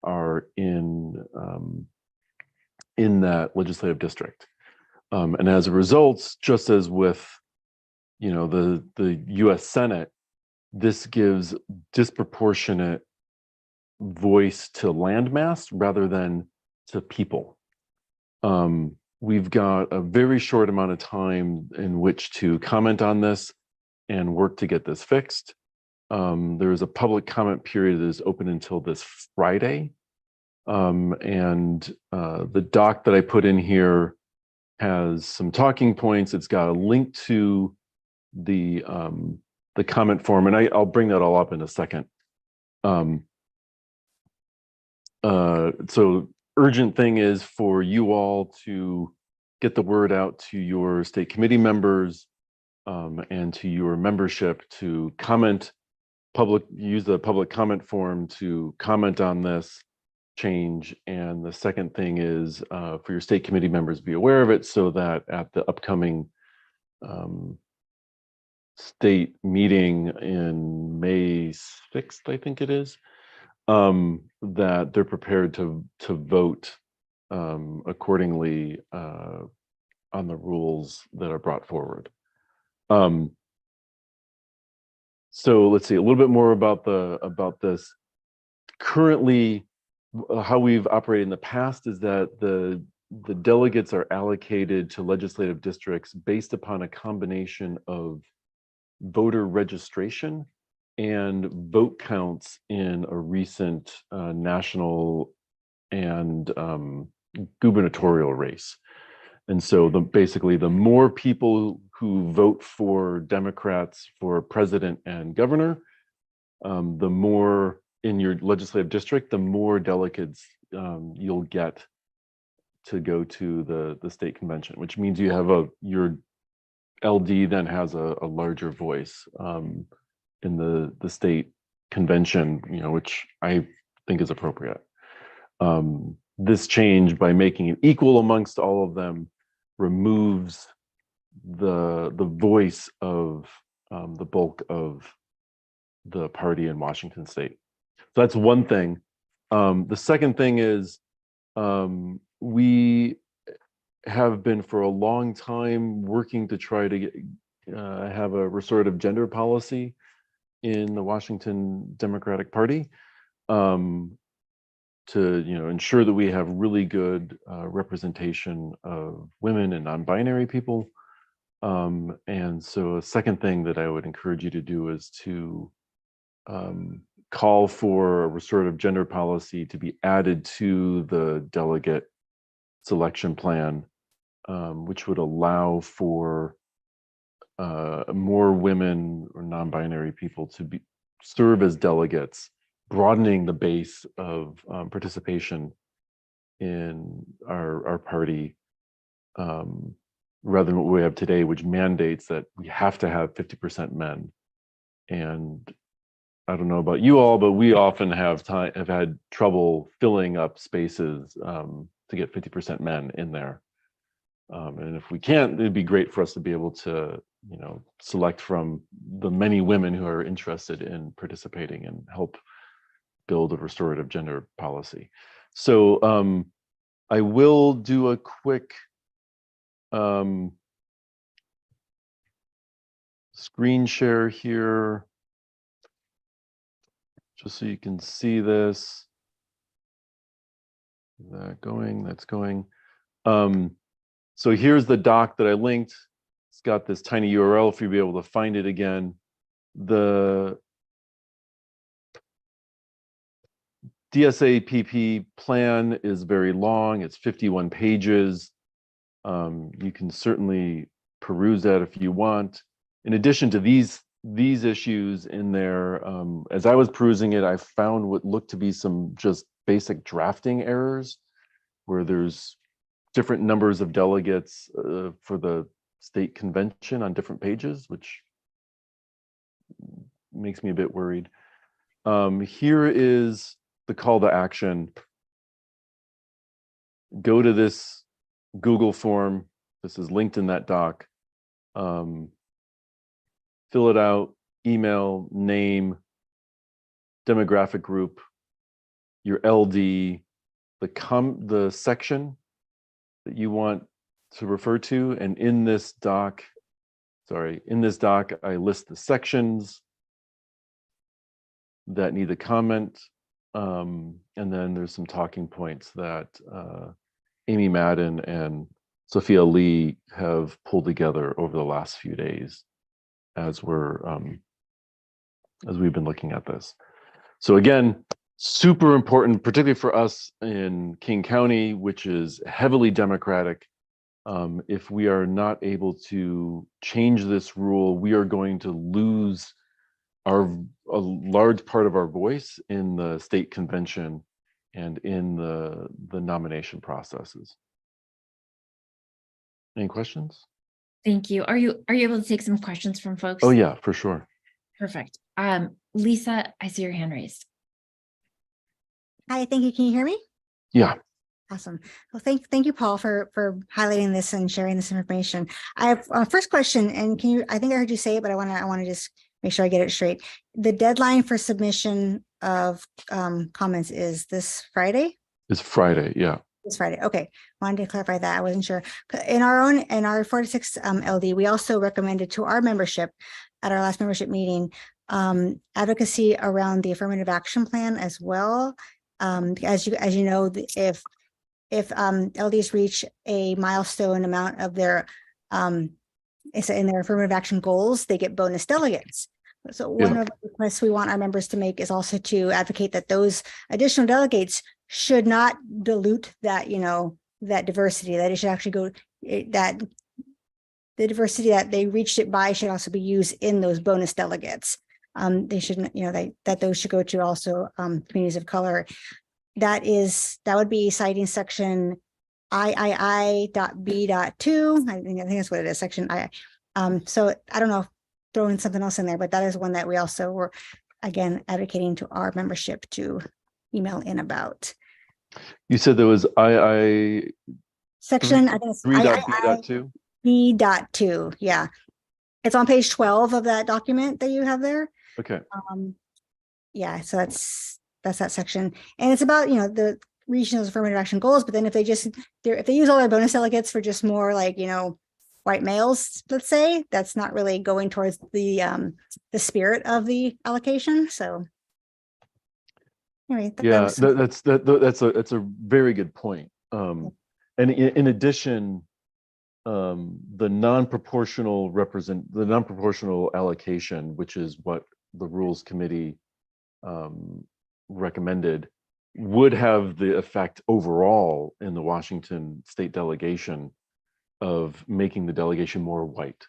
are in that legislative district. And as a result, just as with the US Senate, this gives disproportionate voice to landmass rather than to people. We've got a very short amount of time in which to comment on this and work to get this fixed. There is a public comment period that is open until this Friday. The doc that I put in here has some talking points. It's got a link to the comment form, and I'll bring that all up in a second. So urgent thing is for you all to get the word out to your state committee members and to your membership to comment, use the public comment form to comment on this change. And the second thing is for your state committee members be aware of it so that at the upcoming state meeting in May 6th, I think it is, that they're prepared to vote accordingly on the rules that are brought forward. So let's see a little bit more about this. Currently, how we've operated in the past is that the delegates are allocated to legislative districts based upon a combination of voter registration and vote counts in a recent national and gubernatorial race. And so basically the more people who vote for Democrats for president and governor, the more in your legislative district, the more delegates you'll get to go to the state convention, which means you have your LD then has a larger voice in the state convention, which I think is appropriate. This change, by making it equal amongst all of them, removes the voice of the bulk of the party in Washington state. So that's one thing. The second thing is we have been for a long time working to try to have a restorative gender policy in the Washington Democratic Party to ensure that we have really good representation of women and non-binary people. And so a second thing that I would encourage you to do is to call for a restorative gender policy to be added to the delegate selection plan, which would allow for more women or non-binary people to serve as delegates, broadening the base of participation in our party, rather than what we have today, which mandates that we have to have 50% men. And I don't know about you all, but we often have had trouble filling up spaces to get 50% men in there. And if we can't, it'd be great for us to be able to, select from the many women who are interested in participating and help build a restorative gender policy. So I will do a quick screen share here, just so you can see this. Is that going? That's going. So here's the doc that I linked. It's got this tiny URL for you to be able to find it again. The DSAPP plan is very long. It's 51 pages. You can certainly peruse that if you want. In addition to these issues in there, as I was perusing it, I found what looked to be some just basic drafting errors where there's different numbers of delegates for the state convention on different pages, which makes me a bit worried. Here is the call to action. Go to this Google form. This is linked in that doc. Fill it out, email, name, demographic group, your LD, the section that you want to refer to, and in this doc, I list the sections that need a comment, And then there's some talking points that Amy Madden and Sophia Lee have pulled together over the last few days as we've been looking at this. So again, super important, particularly for us in King County, which is heavily Democratic. If we are not able to change this rule, we are going to lose a large part of our voice in the state convention and in the nomination processes. Any questions? Thank you. Are you able to take some questions from folks? Oh yeah, for sure. Perfect. Lisa, I see your hand raised. Hi, thank you. Can you hear me? Yeah. Awesome. Well, thank you, Paul, for highlighting this and sharing this information. I have a first question, and I think I heard you say it, but I want to just make sure I get it straight. The deadline for submission of comments is this Friday? It's Friday, yeah. This Friday. Okay. Wanted to clarify that. I wasn't sure. In our 46 LD, we also recommended to our membership at our last membership meeting, advocacy around the affirmative action plan as well. As you know, if LDs reach a milestone amount of their in their affirmative action goals, they get bonus delegates. So one of the requests we want our members to make is also to advocate that those additional delegates should not dilute that, that diversity, that it should actually go, that the diversity that they reached it by should also be used in those bonus delegates. They shouldn't, that those should go to also communities of color. That would be citing section III.B.2. I think that's what it is, section I. So I don't know, throwing something else in there, but that is one that we also were, again, advocating to our membership to email in about. You said there was II section, I think it's 3.B.2. B.2, yeah. It's on page 12 of that document that you have there. Okay. Yeah, so that's that section, and it's about the reaching those affirmative action goals. But then if they use all their bonus delegates for just more like white males, let's say, that's not really going towards the spirit of the allocation. So anyway, that's a very good point. And in addition, the non-proportional allocation, which is what the Rules Committee recommended, would have the effect overall in the Washington state delegation of making the delegation more white,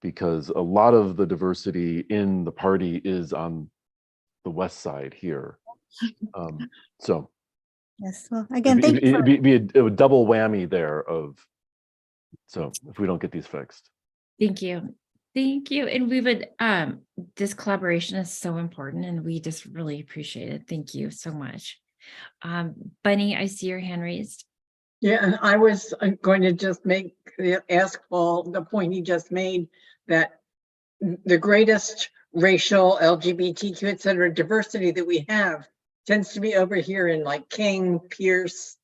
because a lot of the diversity in the party is on the west side here. So yes, well, again, it'd be a double whammy there so if we don't get these fixed. Thank you. And we would, this collaboration is so important and we just really appreciate it. Thank you so much. Bunny, I see your hand raised. Yeah, and I was going to just ask Paul the point he just made, that the greatest racial, LGBTQ, et cetera, diversity that we have tends to be over here in like King, Pierce,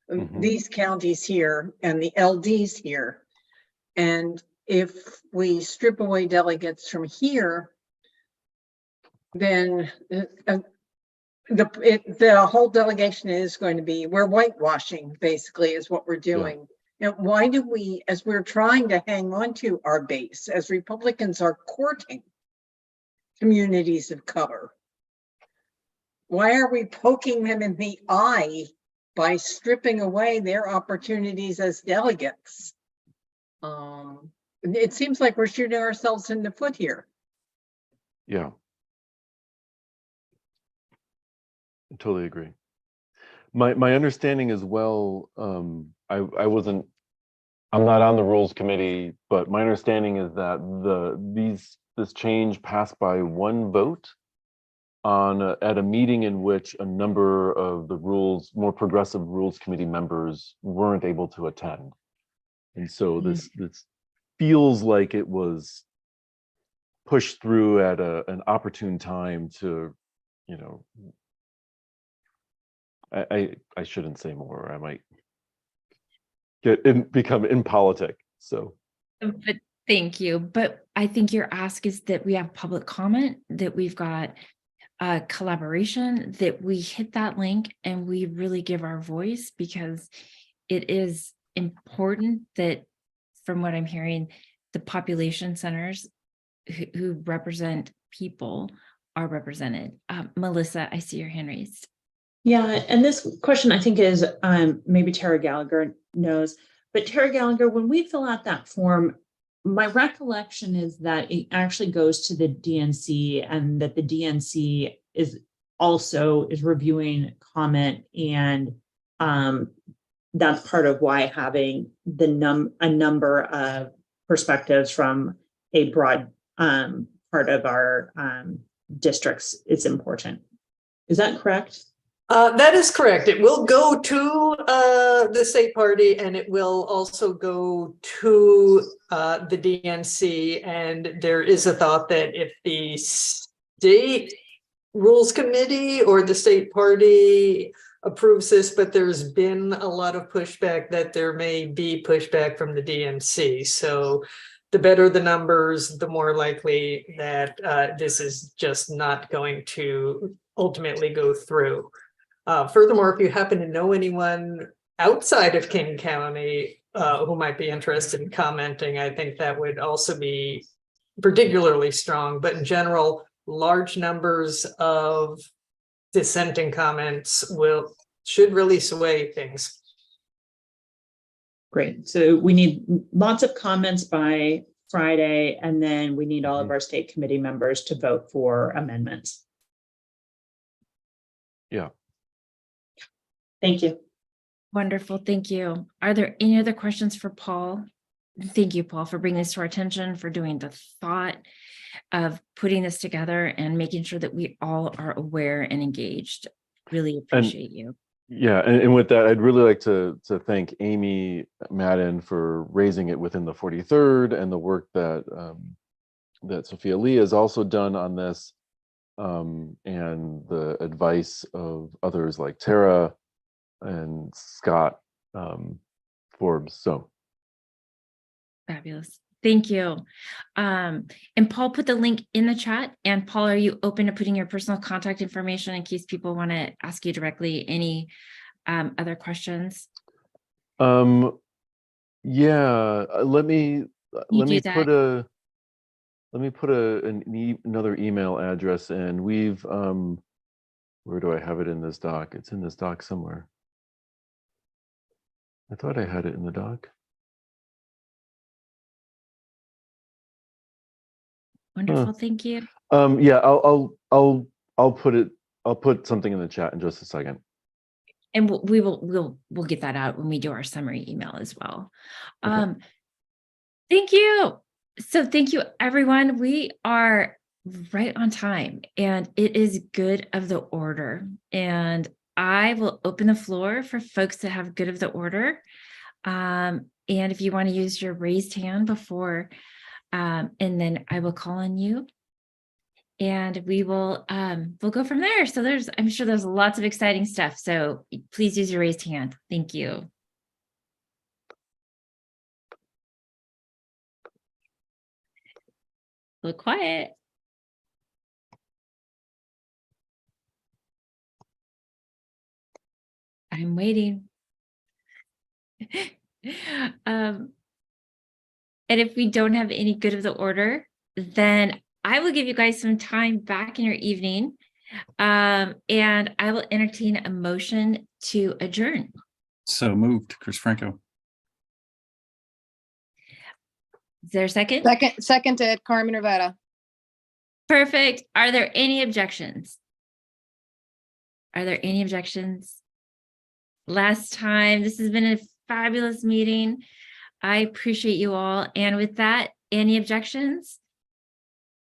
these counties here, and the LDs here. And if we strip away delegates from here, then the whole delegation is going to be, we're whitewashing, basically, is what we're doing. Yeah. Now, why do we, as we're trying to hang on to our base, as Republicans are courting communities of color, why are we poking them in the eye by stripping away their opportunities as delegates? It seems like we're shooting ourselves in the foot here. Yeah. I totally agree. My understanding as well, I'm not on the Rules Committee, but my understanding is that this change passed by one vote at a meeting in which a number of the more progressive Rules Committee members weren't able to attend. And so this feels like it was pushed through at an opportune time to, I shouldn't say more. I might become impolitic. So, but thank you. But I think your ask is that we have public comment, that we've got collaboration, that we hit that link and we really give our voice, because it is important that, from what I'm hearing, the population centers who represent people are represented. Melissa, I see your hand raised. Yeah, and this question I think is maybe Tara Gallagher knows, but Tara Gallagher, when we fill out that form, my recollection is that it actually goes to the DNC, and that the DNC is reviewing comment, and that's part of why having a number of perspectives from a broad part of our districts is important. Is that correct? That is correct. It will go to the state party, and it will also go to the DNC. And there is a thought that if the state rules committee or the state party approves this, but there's been a lot of pushback, that there may be pushback from the DNC. So the better the numbers, the more likely that this is just not going to ultimately go through. Furthermore, if you happen to know anyone outside of King County who might be interested in commenting, I think that would also be particularly strong. But in general, large numbers of dissenting comments should really sway things. Great. So we need lots of comments by Friday, and then we need all of our state committee members to vote for amendments. Yeah. Thank you. Wonderful. Thank you. Are there any other questions for Paul? Thank you, Paul, for bringing this to our attention, for doing the thought of putting this together and making sure that we all are aware and engaged. Really appreciate you. Yeah, and with that, I'd really like to thank Amy Madden for raising it within the 43rd, and the work that that Sophia Lee has also done on this, and the advice of others like Tara and Scott Forbes. So Fabulous. Thank you. And Paul put the link in the chat. And Paul, are you open to putting your personal contact information in case people want to ask you directly any other questions? yeah, let me put another email address in. We've where do I have it in this doc? It's in this doc somewhere. I thought I had it in the doc. Wonderful. Thank you. Yeah, I'll put something in the chat in just a second. And we'll get that out when we do our summary email as well. Okay. Thank you. So thank you, everyone. We are right on time, and it is good of the order. And I will open the floor for folks to have good of the order. And if you want to use your raised hand before, and then I will call on you, and we'll go from there. So I'm sure there's lots of exciting stuff. So please use your raised hand. Thank you. A little quiet. I'm waiting. And if we don't have any good of the order, then I will give you guys some time back in your evening, and I will entertain a motion to adjourn. So moved, Chris Franco. Is there a second? Seconded, Carmen Rivera. Perfect. Are there any objections? Are there any objections? Last time, this has been a fabulous meeting. I appreciate you all. And with that, any objections?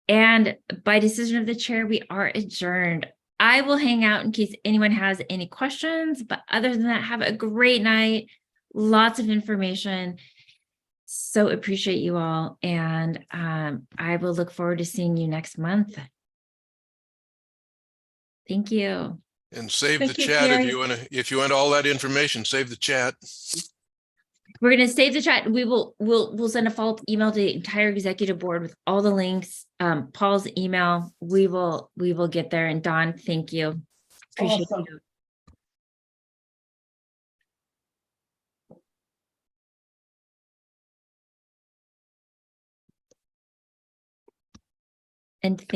And by decision of the chair, we are adjourned. I will hang out in case anyone has any questions, but other than that, have a great night. Lots of information. So appreciate you all. And I will look forward to seeing you next month. Thank you. And save Thank the you, chat Carrie. if you want all that information, save the chat. Great. We're gonna save the chat. We'll send a follow-up email to the entire executive board with all the links. Paul's email. We will get there. And Dawn, thank you. Appreciate Awesome. you. And